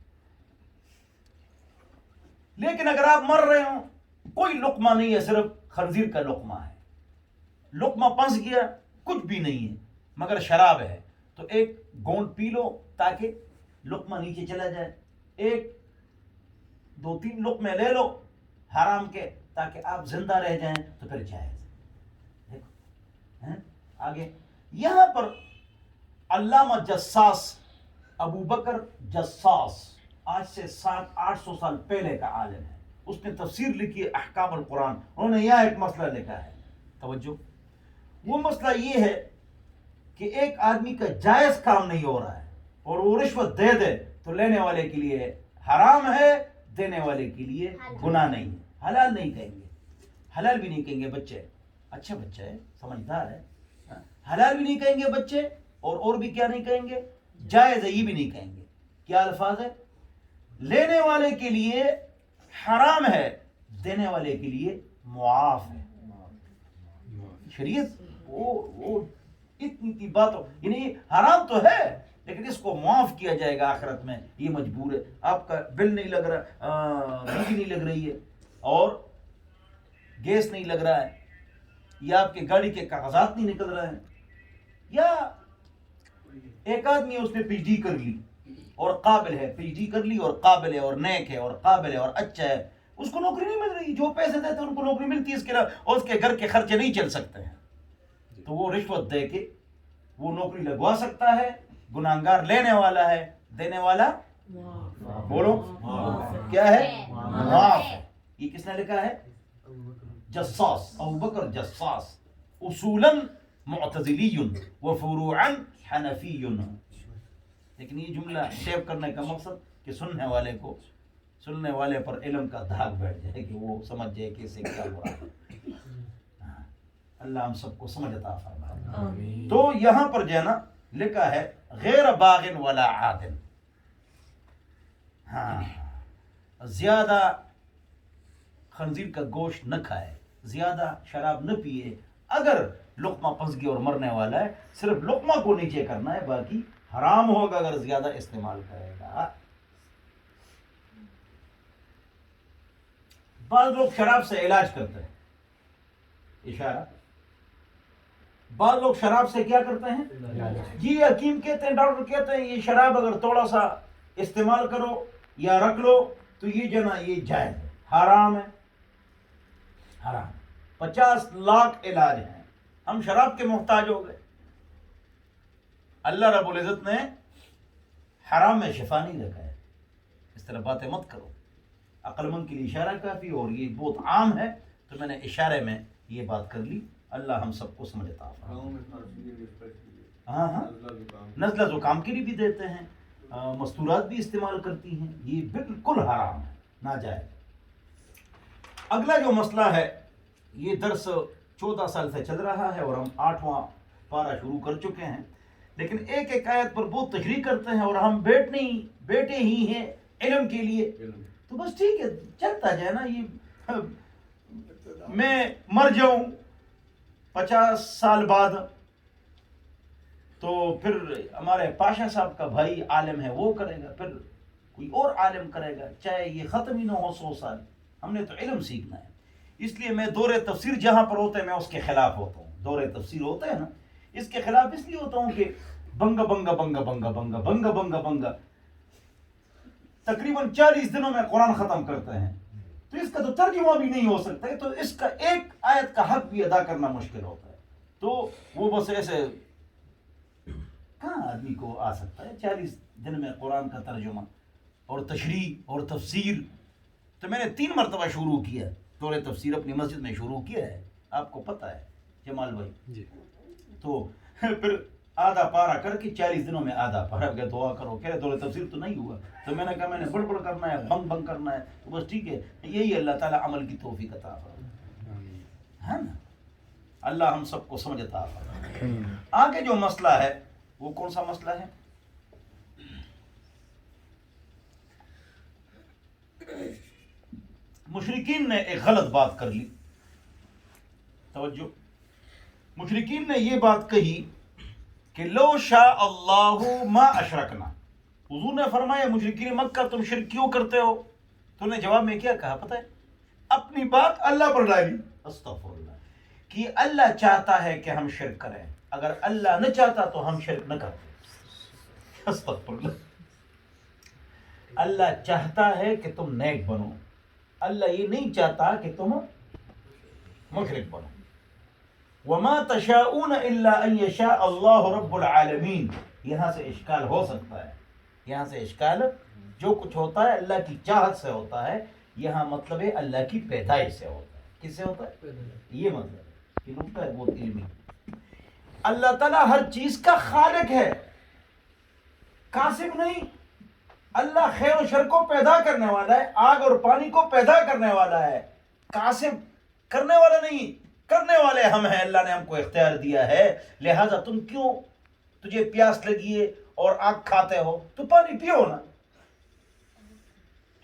لیکن اگر آپ مر رہے ہوں کوئی لقمہ نہیں ہے، صرف خنزیر کا لقمہ ہے، لقمہ پھنس گیا، کچھ بھی نہیں ہے مگر شراب ہے، تو ایک گونٹ پی لو تاکہ لقمہ نیچے چلا جائے، ایک دو تین لقمے لے لو حرام کے تاکہ آپ زندہ رہ جائیں، تو پھر جائز ہے۔ دیکھو آگے یہاں پر علامہ جساس، ابو بکر جساس، آج سے 700-800 سال پہلے کا عالم ہے، اس نے تفسیر لکھی ہے احکام القرآن، انہوں نے یہاں ایک مسئلہ لکھا ہے، توجہ، وہ مسئلہ یہ ہے کہ ایک آدمی کا جائز کام نہیں ہو رہا ہے اور وہ رشوت دے دے تو لینے والے کے لیے حرام ہے، دینے والے کے لیے گناہ نہیں ہے، حلال نہیں کہیں گے، حلال بھی نہیں کہیں گے، بچے اچھا بچہ ہے، سمجھدار ہے، حلال بھی نہیں کہیں گے بچے، اور بھی کیا نہیں کہیں گے، جائز ہے یہ بھی نہیں کہیں گے، کیا الفاظ ہے، لینے والے کے لیے حرام ہے، دینے والے کے لیے معاف ہے۔ شریعت وہ اتنی بات ہو، یعنی حرام تو ہے لیکن اس کو معاف کیا جائے گا آخرت میں، یہ مجبور ہے، آپ کا بل نہیں لگ رہا، بجلی نہیں لگ رہی ہے اور گیس نہیں لگ رہا ہے، یا آپ کی گاڑی کے کاغذات نہیں نکل رہے ہیں، یا ایک آدمی اس نے پی ایچ ڈی کر لی اور قابل ہے، پی ایچ ڈی کر لی اور قابل ہے اور نیک ہے اور قابل ہے اور اچھا ہے، اس کو نوکری نہیں مل رہی، جو پیسے دیتے ہیں ان کو نوکری ملتی ہے، اس کے اور اس کے گھر کے خرچے نہیں چل سکتے ہیں، تو وہ رشوت دے کے وہ نوکری لگوا سکتا ہے، گناہگار لینے والا ہے، دینے والا بولو کیا ہے، معاف ہے۔ یہ کس نے لکھا ہے؟ جساس، ابو بکر جساس، اصولا معتزلی و فروعا حنفی۔ لیکن یہ جملہ سیو کرنے کا مقصد کہ سننے والے پر علم کا دھاگ بیٹھ جائے کہ وہ سمجھ جائے کہ اسے کیا ہو رہا ہے۔ اللہ ہم سب کو سمجھ عطا فرمائے۔ تو یہاں پر جو ہے نا لکھا ہے غیر باغن ولا عادن، زیادہ خنزیر کا گوشت نہ کھائے، زیادہ شراب نہ پیے، اگر لقمہ پھنس گیا اور مرنے والا ہے صرف لقمہ کو نیچے کرنا ہے، باقی حرام ہوگا اگر زیادہ استعمال کرے گا۔ بعض لوگ شراب سے علاج کرتے ہیں، اشارہ، بعض لوگ شراب سے کیا کرتے ہیں، جی حکیم کہتے ہیں، ڈاکٹر کہتے ہیں یہ شراب اگر تھوڑا سا استعمال کرو یا رکھ لو تو یہ جو نا یہ جائز ہے، حرام ہے، حرام۔ 50 لاکھ علاج ہیں، ہم شراب کے محتاج ہو گئے۔ اللہ رب العزت نے حرام میں شفا نہیں رکھا ہے، اس طرح باتیں مت کرو، عقل مند کے لیے اشارہ کافی، اور یہ بہت عام ہے تو میں نے اشارے میں یہ بات کر لی۔ اللہ ہم سب کو سمجھتا ہے۔ ہاں نزلہ زکام کے لیے بھی دیتے ہیں، مستورات بھی استعمال کرتی ہیں، یہ بالکل حرام ہے، ناجائز۔ اگلا جو مسئلہ ہے، یہ درس 14 سال سے چل رہا ہے اور ہم 8واں پارہ شروع کر چکے ہیں، لیکن ایک ایک آیت پر بہت تشریح کرتے ہیں اور ہم بیٹے ہی ہیں علم کے لیے، تو بس ٹھیک ہے چلتا جائے نا، یہ میں مر جاؤں 50 سال بعد تو پھر ہمارے پاشا صاحب کا بھائی عالم ہے وہ کرے گا، پھر کوئی اور عالم کرے گا، چاہے یہ ختم ہی نہ ہو 100 سال، ہم نے تو علم سیکھنا ہے۔ اس لیے میں دور تفسیر جہاں پر ہوتا ہے میں اس کے خلاف ہوتا ہوں، دور تفسیر ہوتا ہے نا، اس کے خلاف اس لیے ہوتا ہوں کہ بنگا بنگا بنگا بنگا بنگا بنگا بنگا بنگا تقریباً 40 دنوں میں قرآن ختم کرتے ہیں، تو اس کا تو ترجمہ بھی نہیں ہو سکتا ہے، تو اس کا ایک آیت کا حق بھی ادا کرنا مشکل ہوتا ہے، تو وہ بس ایسے کہاں آدمی کو آ سکتا ہے 40 دن میں قرآن کا ترجمہ اور تشریح اور تفسیر۔ تو میں نے 3 مرتبہ شروع کیا دور تفسیر، اپنی مسجد میں شروع کیا ہے، آپ کو پتہ ہے جمال بھائی جی، تو پھر آدھا پارہ کر کے 40 دنوں میں آدھا پارہ گیا، دعا کرو، کہہ رہے دور تفسیر تو نہیں ہوا، تو میں نے کہا میں نے بڑ بڑ کرنا ہے، بنگ بنگ کرنا ہے، تو بس ٹھیک ہے، یہی اللہ تعالیٰ عمل کی توفیق عطا فرمائے، ہے نا، اللہ ہم سب کو سمجھ عطا فرمائے۔ آگے جو مسئلہ ہے وہ کون سا مسئلہ ہے؟ مشرکین نے ایک غلط بات کر لی، توجہ، مشرکین نے یہ بات کہی کہ لو شاء اللہ ما اشرکنا، حضور نے فرمایا مشرکین مکہ تم شرک کیوں کرتے ہو؟ تو نے جواب میں کیا کہا پتہ ہے؟ اپنی بات اللہ پر ڈالی. استغفر اللہ. کہ اللہ چاہتا ہے کہ ہم شرک کریں، اگر اللہ نہ چاہتا تو ہم شرک نہ کرتے. استغفر اللہ. اللہ چاہتا ہے کہ تم نیک بنو، اللہ یہ نہیں چاہتا کہ تم مشرک بنو. وما تشاؤون الا ان یشاء اللہ رب العالمین. یہاں سے اشکال ہو سکتا ہے، یہاں سے اشکال، جو کچھ ہوتا ہے اللہ کی چاہت سے ہوتا ہے، یہاں مطلب ہے اللہ کی پیدائش سے ہوتا ہے. کس سے ہوتا ہے؟ یہ مطلب ہے، یہ نقطہ ہے بہت علمی. اللہ تعالیٰ ہر چیز کا خالق ہے، کاسب نہیں. اللہ خیر و شر کو پیدا کرنے والا ہے، آگ اور پانی کو پیدا کرنے والا ہے، کاسب کرنے والا نہیں. کرنے والے ہم ہیں، اللہ نے ہم کو اختیار دیا ہے. لہذا تم کیوں، تجھے پیاس لگی ہے اور آگ کھاتے ہو تو پانی پیو نا.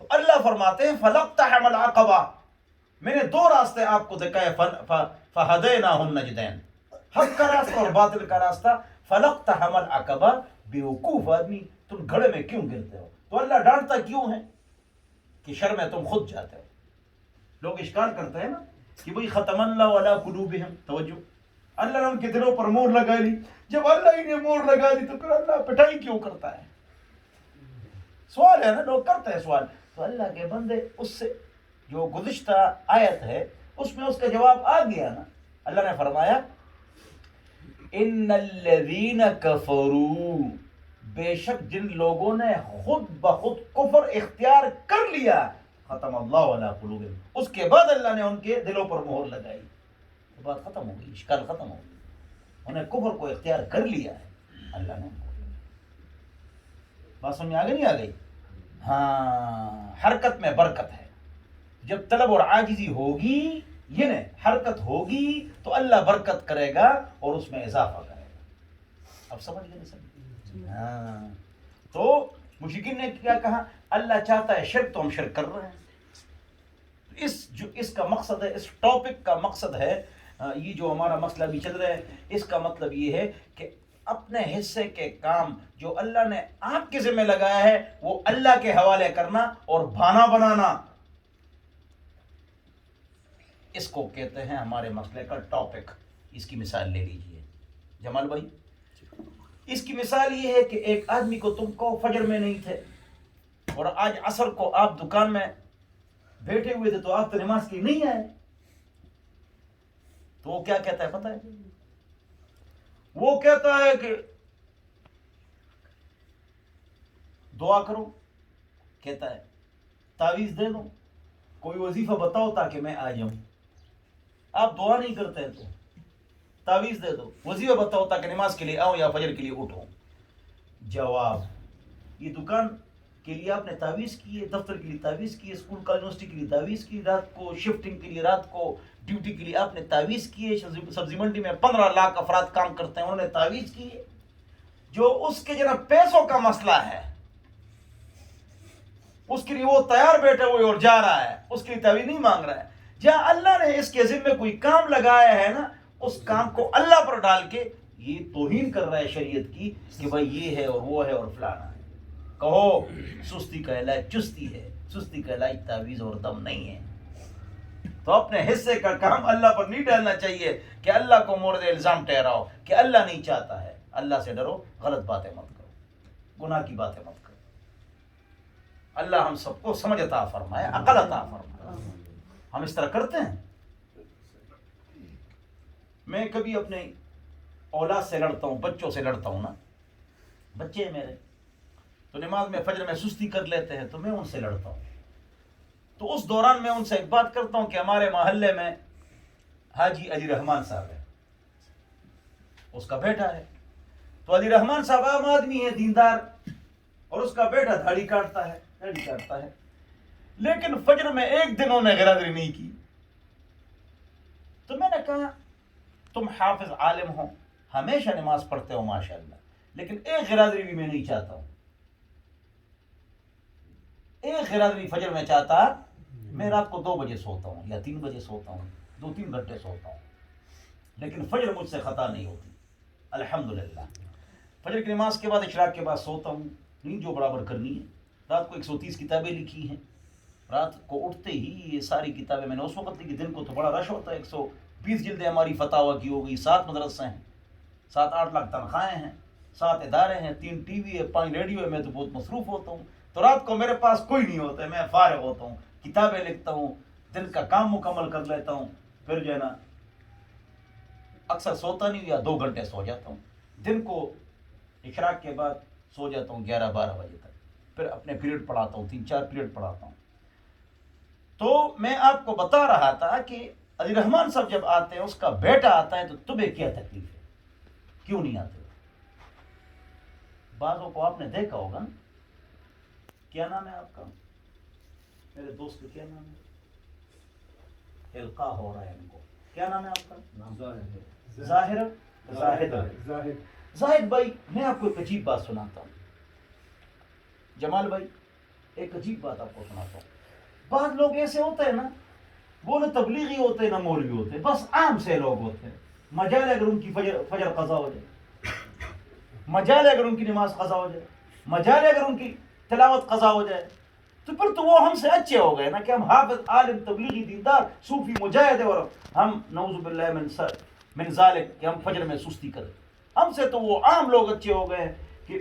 تو اللہ فرماتے ہیں فَلَقْتَحَمَ الْعَقَبَةَ، میں نے دو راستے آپ کو دکھائے، فَهَدَيْنَاهُ النَّجْدَيْنِ، حق کا راستہ اور باطل کا راستہ. فَلَقْتَحَمَ الْعَقَبَةَ، بیوقوف آدمی تم گھڑے میں کیوں گرتے ہو؟ تو اللہ ڈانٹتا کیوں ہے کہ شر میں تم خود جاتے ہو. لوگ اشکال کرتے ہیں نا کہ بھئی ختم اللہ علی قلوبہم. توجہ، اللہ نے ان کے دلوں پر مور لگا لی. جب اللہ ہی نے مور لگا دی تو پھر اللہ پٹائی کیوں کرتا ہے؟ سوال ہے نا، لوگ کرتے ہیں سوال. تو اللہ کے بندے، اس سے جو گزشتہ آیت ہے اس میں اس کا جواب آ گیا نا. اللہ نے فرمایا ان الذین کفروا، بے شک جن لوگوں نے خود بخود کفر اختیار کر لیا، ختم اللہ علی قلوبہم، اس کے بعد اللہ نے ان کے دلوں پر مہر لگائی. تو بات ختم ہو گئی، اشکال ختم ہو گئی. انہیں کفر کو اختیار کر لیا ہے اللہ نے. بات سمجھ آ گئی نہیں آ گئی؟ ہاں، حرکت میں برکت ہے. جب طلب اور عاجزی ہوگی، یہ نہیں، حرکت ہوگی تو اللہ برکت کرے گا اور اس میں اضافہ کرے گا. اب سمجھ گئے سب؟ ہاں. تو مشرکین نے کیا کہا؟ اللہ چاہتا ہے شرک تو ہم شرک کر رہے ہیں. اس کا مقصد ہے، اس ٹاپک کا مقصد ہے، یہ جو ہمارا مسئلہ بھی چل رہا ہے، اس کا مطلب یہ ہے کہ اپنے حصے کے کام جو اللہ نے آپ کے ذمہ لگایا ہے وہ اللہ کے حوالے کرنا اور بہانہ بنانا، اس کو کہتے ہیں ہمارے مسئلے کا ٹاپک. اس کی مثال لے لیجئے جمال بھائی. اس کی مثال یہ ہے کہ ایک آدمی کو تم کو فجر میں نہیں تھے اور آج عصر کو آپ دکان میں بیٹھے ہوئے تھے تو آپ تو نماز کے نہیں آئے. تو وہ کیا کہتا ہے پتہ ہے؟ وہ کہتا ہے کہ دعا کرو. کہتا ہے تعویذ دے دو، کوئی وظیفہ بتاؤ تاکہ میں آ جاؤں. آپ دعا نہیں کرتے ہیں تو تعویذ دے دو، وظیفہ بتاؤ تاکہ نماز کے لیے آؤں یا فجر کے لیے اٹھوں. جواب، یہ دکان کے لیے آپ نے تعویذ کی ہے، دفتر کے لیے تعویذ کی ہے، اسکول کا یونیورسٹی کے لیے تعویذ کی، رات کو شفٹنگ کے لیے، رات کو ڈیوٹی کے لیے آپ نے تعویذ کی ہے. سبزی منڈی میں 15 لاکھ افراد کام کرتے ہیں، انہوں نے تعویذ کی ہے. جو اس کے جناب پیسوں کا مسئلہ ہے، اس کے لیے وہ تیار بیٹھے ہوئے اور جا رہا ہے، اس کے لیے تعویذ نہیں مانگ رہا ہے. جہاں اللہ نے اس کے ذمہ کوئی کام لگایا ہے نا، اس کام کو اللہ پر ڈال کے یہ توہین کر رہا ہے شریعت کی کہ بھائی یہ ہے اور وہ ہے اور فلانا ہے. کہو سستی کا علاج چستی ہے، سستی کا علاج تعویذ اور دم نہیں ہے. تو اپنے حصے کا کام اللہ پر نہیں ڈالنا چاہیے کہ اللہ کو مورد الزام ٹھہراؤ کہ اللہ نہیں چاہتا ہے. اللہ سے ڈرو، غلط باتیں مت کرو، گناہ کی باتیں مت کرو. اللہ ہم سب کو سمجھ عطا فرمائے، عقل عطا فرمائے. ہم اس طرح کرتے ہیں. میں کبھی اپنے اولاد سے لڑتا ہوں، بچوں سے لڑتا ہوں نا. بچے ہیں میرے تو نماز میں فجر میں سستی کر لیتے ہیں تو میں ان سے لڑتا ہوں. تو اس دوران میں ان سے ایک بات کرتا ہوں کہ ہمارے محلے میں حاجی علی رحمان صاحب ہے، اس کا بیٹا ہے. تو علی رحمان صاحب عام آدمی ہے، دیندار، اور اس کا بیٹا داڑھی کاٹتا ہے، لیکن فجر میں ایک دن انہوں نے غیرحاضری نہیں کی. تو میں نے کہا تم حافظ عالم ہو، ہمیشہ نماز پڑھتے ہو ماشاءاللہ، لیکن ایک غیرحاضری بھی میں نہیں چاہتا ہوں. ایک غیرحاضری فجر میں چاہتا، میں رات کو 2 بجے سوتا ہوں یا 3 بجے سوتا ہوں، 2-3 گھنٹے سوتا ہوں، لیکن فجر مجھ سے خطا نہیں ہوتی الحمدللہ. فجر کی نماز کے بعد اشراق کے بعد سوتا ہوں، نیند جو برابر کرنی ہے. رات کو 130 کتابیں لکھی ہیں، رات کو اٹھتے ہی یہ ساری کتابیں میں نے اس وقت لکھی. دن کو تو بڑا رش ہوتا ہے, 120 جلدیں ہماری فتاوی کی ہو گئی, 7 مدرسے ہیں, 7-8 لاکھ تنخواہیں ہیں, 7 ادارے ہیں, 3 ٹی وی ہے, 5 ریڈیو ہے. میں تو بہت مصروف ہوتا ہوں. تو رات کو میرے پاس کوئی نہیں ہوتا ہے, میں فارغ ہوتا ہوں, کتابیں لکھتا ہوں, دن کا کام مکمل کر لیتا ہوں. پھر جو ہے نا اکثر سوتا نہیں, یا 2 گھنٹے سو جاتا ہوں. دن کو اشراق کے بعد سو جاتا ہوں 11-12 بجے تک. پھر اپنے پیریڈ پڑھاتا ہوں, 3-4 پیریڈ پڑھاتا ہوں. تو میں آپ کو بتا رہا تھا کہ علی رحمان صاحب جب آتے ہیں, اس کا بیٹا آتا ہے, تو تمہیں کیا تکلیف ہے, کیوں نہیں آتے؟ بعضوں کو آپ نے دیکھا ہوگا نا. کیا نام ہے آپ کا؟ میرے دوست کا کیا نام ہے؟ القاء ہو رہا ہے ان کو. کیا نام ہے آپ کا؟ ظاہر. زاہد بھائی, میں آپ کو ایک عجیب بات سناتا ہوں. جمال بھائی, ایک عجیب بات آپ کو سناتا ہوں. بعض لوگ ایسے ہوتے ہیں نا, وہ نہ تبلیغی ہوتے نہ مولوی ہوتے, بس عام سے لوگ ہوتے ہیں. مجال اگر ان کی فجر قضا ہو جائے, مجال اگر ان کی نماز قضا ہو جائے, مجال اگر ان کی تلاوت قضا ہو جائے, تو پھر تو وہ ہم سے اچھے ہو گئے نا, کہ ہم حافظ, عالم, تبلیغی, دیندار, صوفی, مجاہد ہے, اور ہم نعوذ باللہ من ذالک کہ ہم فجر میں سستی کریں. ہم سے تو وہ عام لوگ اچھے ہو گئے کہ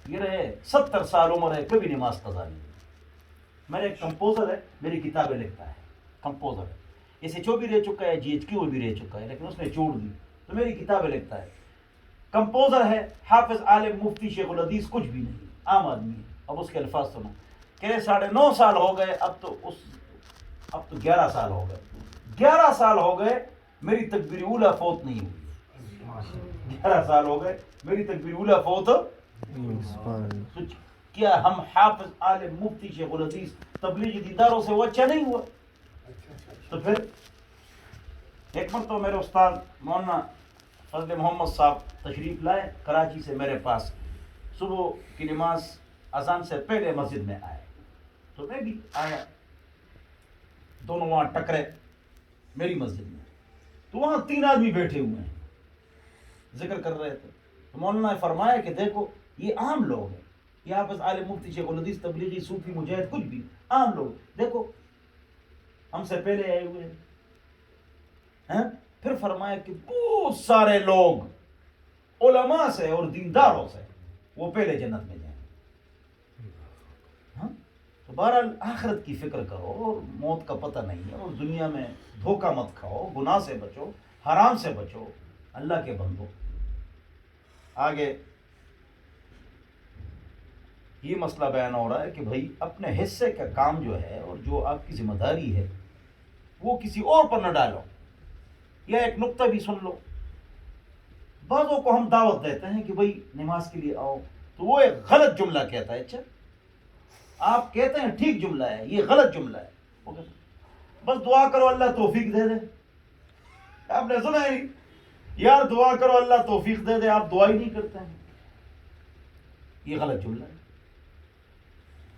یہ رہے 70 سال عمر ہے, کبھی نماز قضا نہیں. میرا ایک کمپوزر ہے, میری کتابیں لکھتا ہے, کمپوزر ہے, اسے جو بھی رہ چکا ہے, GHQ بھی رہ چکا ہے, لیکن اس نے چھوڑ دی, تو میری کتابیں لکھتا ہے. کمپوزر ہے, حافظ, عالم, مفتی, شیخ الحدیث کچھ بھی نہیں, عام آدمی ہے. اب اس کے الفاظ سنو کہ 9.5 سال ہو گئے, اب تو 11 سال ہو گئے, 11 سال ہو گئے, میری تکبیر اولیٰ فوت نہیں ہوئی. 11 سال ہو گئے, میری تکبیر اولیٰ فوت. کیا ہم حافظ, عالم, مفتی, شیخ الحدیث, تبلیغی, دینداروں سے وہ اچھا نہیں ہوا؟ تو پھر ایک مرتبہ میرے استاد مولانا فضل محمد صاحب تشریف لائے کراچی سے میرے پاس. صبح کی نماز اذان سے پہلے مسجد میں آئے, تو میں بھی آیا. دونوں وہاں ٹکرے میری مسجد میں, تو وہاں 3 آدمی بیٹھے ہوئے ہیں, ذکر کر رہے تھے. تو مولانا نے فرمایا کہ دیکھو یہ عام لوگ ہیں, یہ حافظ, عالم, مفتی, شیخ الحدیث, تبلیغی, صوفی, مجاہد, کچھ بھی عام لوگ, دیکھو ہم سے پہلے آئے ہوئے ہیں. پھر فرمایا کہ بہت سارے لوگ علماء سے اور دینداروں سے وہ پہلے جنت میں جائیں. تو بہرحال آخرت کی فکر کرو, اور موت کا پتہ نہیں ہے, اور دنیا میں دھوکہ مت کھاؤ, گناہ سے بچو, حرام سے بچو, اللہ کے بندو. آگے یہ مسئلہ بیان ہو رہا ہے کہ بھائی اپنے حصے کا کام جو ہے, اور جو آپ کی ذمہ داری ہے, وہ کسی اور پر نہ ڈالو. یا ایک نقطہ بھی سن لو, بعضوں کو ہم دعوت دیتے ہیں کہ بھائی نماز کے لیے آؤ, تو وہ ایک غلط جملہ کہتا ہے. اچھا آپ کہتے ہیں ٹھیک جملہ ہے, یہ غلط جملہ ہے, بس دعا کرو اللہ توفیق دے دے. آپ نے سنا ہی نہیں, یار دعا کرو اللہ توفیق دے دے, آپ دعا ہی نہیں کرتے ہیں, یہ غلط جملہ ہے.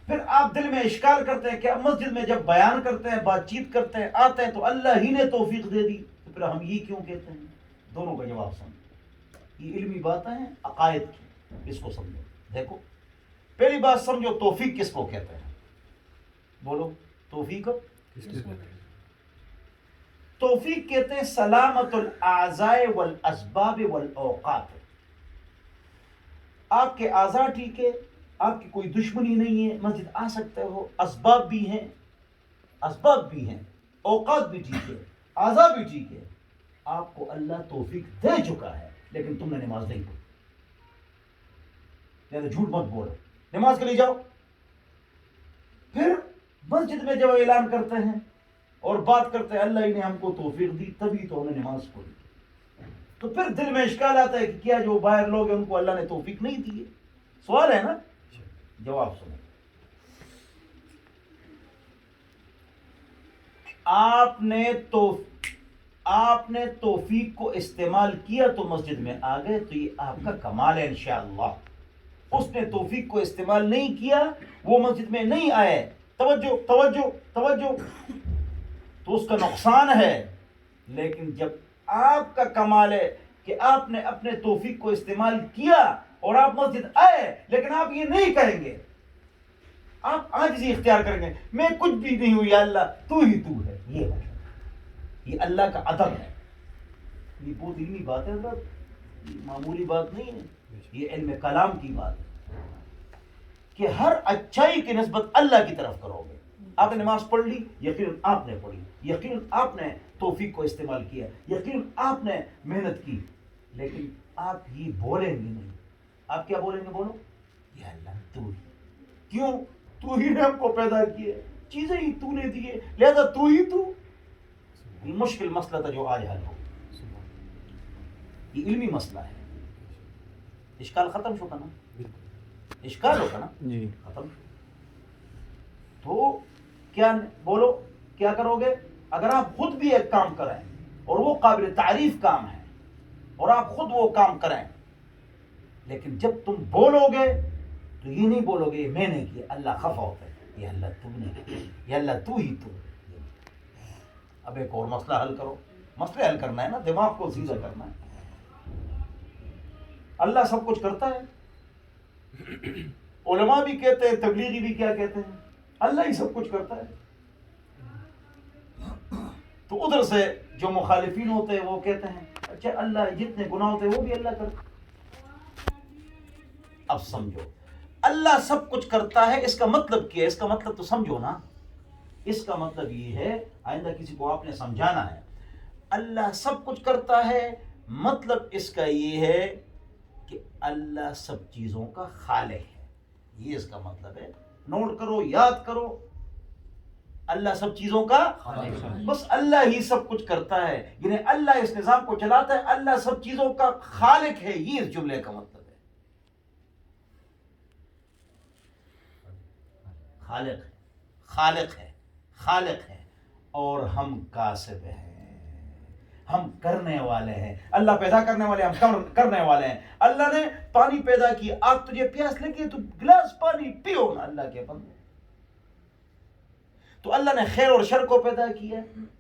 پھر آپ دل میں اشکال کرتے ہیں کہ مسجد میں جب بیان کرتے ہیں, بات چیت کرتے ہیں, آتے ہیں تو اللہ ہی نے توفیق دے دی, تو پھر ہم یہ کیوں کہتے ہیں؟ دونوں کا جواب سمجھو. یہ علمی باتیں ہیں عقائد کی, اس کو سمجھو. دیکھو پہلی بات سمجھو, توفیق کس کو کہتے ہیں؟ بولو, توفیق توفیق کہتے ہیں سلامت الاعضاء والاسباب والاوقات. آپ کے اعضاء ٹھیک ہے, آپ کی کوئی دشمنی نہیں ہے, مسجد آ سکتے ہو, اسباب بھی ہیں, اوقات بھی ٹھیک ہے, اعضاء بھی ٹھیک ہے, آپ کو اللہ توفیق دے چکا ہے, لیکن تم نے نماز نہیں پڑھی. لہذا جھوٹ مت بولو, نماز کے لیے جاؤ. پھر مسجد میں جب اعلان کرتے ہیں اور بات کرتے ہیں اللہ ہی نے ہم کو توفیق دی, تبھی تو ہم نے نماز پڑھی, تو پھر دل میں اشکال آتا ہے کہ کیا جو باہر لوگ ہیں ان کو اللہ نے توفیق نہیں دی ہے؟ سوال ہے نا, جواب سنو. آپ نے توفیق کو استعمال کیا تو مسجد میں آ گئے, تو یہ آپ کا کمال ہے انشاءاللہ. اس نے توفیق کو استعمال نہیں کیا, وہ مسجد میں نہیں آئے, توجہ توجہ توجہ, تو اس کا نقصان ہے. لیکن جب آپ کا کمال ہے کہ آپ نے اپنے توفیق کو استعمال کیا اور آپ مسجد آئے, لیکن آپ یہ نہیں کریں گے, آپ عاجزی اختیار کریں گے، میں کچھ بھی نہیں ہوں یا اللہ تو ہی تو ہے. یہ اللہ کا ادب ہے. یہ بہت علمی بات ہے حضرت، یہ معمولی بات نہیں ہے، یہ علم کلام کی بات ہے کہ ہر اچھائی کی نسبت اللہ کی طرف کرو گے. آپ نے نماز پڑھ لی، یقیناً آپ نے پڑھی، یقیناً آپ نے توفیق کو استعمال کیا، یقیناً آپ نے محنت کی، لیکن آپ یہ بولیں گے نہیں. آپ کیا بولیں گے؟ بولو یا اللہ تو ہی. کیوں؟ تو ہی نے ہم کو پیدا کیا، چیزیں ہی تو نے دی ہے، لہذا تو ہی تو. یہ مشکل مسئلہ تھا جو آج حل ہو. یہ علمی مسئلہ ہے. اشکال ختم شو کا نا، اشکال ہوگا نا جی ختم. تو کیا بولو کیا کرو گے؟ اگر آپ خود بھی ایک کام کریں اور وہ قابل تعریف کام ہے اور آپ خود وہ کام کریں، لیکن جب تم بولو گے تو یہ نہیں بولو گے میں نے کیا، اللہ خفا ہوتا ہے، یہ اللہ تو نے کیا، یہ اللہ تو ہی تو. اب ایک اور مسئلہ حل کرو. مسئلہ حل کرنا ہے نا، دماغ کو سیدھا کرنا ہے. اللہ سب کچھ کرتا ہے. علماء بھی کہتے ہیں، تبلیغی بھی کیا کہتے ہیں؟ اللہ ہی سب کچھ کرتا ہے. تو ادھر سے جو مخالفین ہوتے ہیں وہ کہتے ہیں اچھا اللہ جتنے گناہ ہوتے ہیں وہ بھی اللہ کرتا. اب سمجھو اللہ سب کچھ کرتا ہے، اس کا مطلب کیا ہے؟ اس کا مطلب تو سمجھو نا. اس کا مطلب یہ ہے، آئندہ کسی کو آپ نے سمجھانا ہے، اللہ سب کچھ کرتا ہے، مطلب اس کا یہ ہے کہ اللہ سب چیزوں کا خالق ہے. یہ اس کا مطلب ہے. نوٹ کرو، یاد کرو، اللہ سب چیزوں کا بس اللہ ہی سب کچھ کرتا ہے، یعنی اللہ اس نظام کو چلاتا ہے، اللہ سب چیزوں کا خالق ہے. یہ اس جملے کا مطلب ہے. خالق ہے، خالق ہے، خالق ہے، اور ہم کاسب ہیں، ہم کرنے والے ہیں. اللہ پیدا کرنے والے، ہم کرنے والے ہیں. اللہ نے پانی پیدا کی، آگ تجھے پیاس لگی تو گلاس پانی پیو نا، اللہ کے بندے. تو اللہ نے خیر اور شر کو پیدا کیا.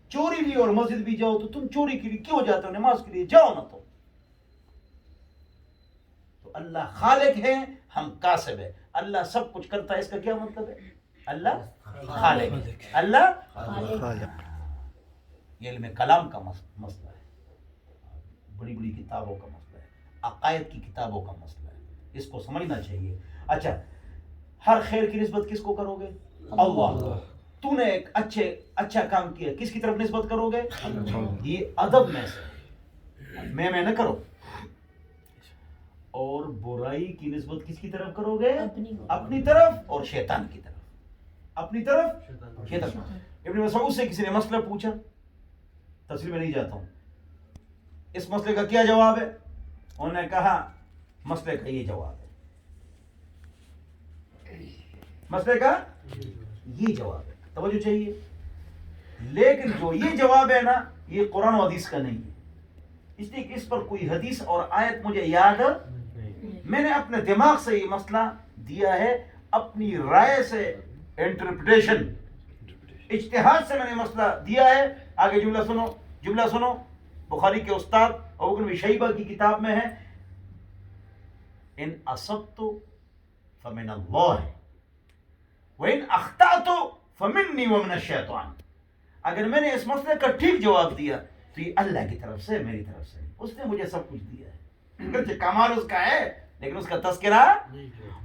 چوری بھی اور مسجد بھی جاؤ تو تم چوری کے لیے کیوں جاتے ہو؟ نماز کے لیے جاؤ نا. تو اللہ خالق ہے، ہم کاسب ہے. اللہ سب کچھ کرتا ہے، اس کا کیا مطلب ہے؟ اللہ خالق ہے، اللہ خالق. یہ علم کلام کا مسئلہ ہے، بڑی بڑی کتابوں کا مسئلہ ہے، عقائد کی کتابوں کا مسئلہ ہے. اس کو سمجھنا چاہیے. اچھا، ہر خیر کی نسبت کس کو کرو گے؟ اللہ. تو نے ایک اچھا کام کیا، کس کی طرف نسبت کرو گے؟ یہ ادب میں سے میں نہ کرو. اور برائی کی نسبت کس کی طرف کرو گے؟ اپنی طرف اور شیطان کی طرف. اپنی طرف شیطان. ابن مسعود سے کسی نے مسئلہ پوچھا، تفصیل میں نہیں جاتا ہوں، اس مسئلے کا کیا جواب ہے؟ انہوں نے کہا مسئلے کا یہ جواب ہے، مسئلے کا یہ جواب ہے. توجہ چاہیے. لیکن جو یہ جواب ہے نا، یہ قرآن و حدیث کا نہیں ہے، اس لیے کہ اس پر کوئی حدیث اور آیت مجھے یاد، میں نے اپنے دماغ سے یہ مسئلہ دیا ہے، اپنی رائے سے، انٹرپریٹیشن، اجتہاد سے میں نے مسئلہ دیا ہے. آگے جملہ سنو. بخاری کے استاد ابو بکر شیبہ کی کتاب میں ہے، ان اصبت فمن اللہ وان اخطأت فمنی ومن الشیطان. اگر میں نے اس مسئلے کا ٹھیک جواب دیا تو یہ اللہ کی طرف سے، میری طرف سے. اس نے مجھے سب کچھ دیا ہے، کمال اس کا ہے لیکن اس کا تذکرہ.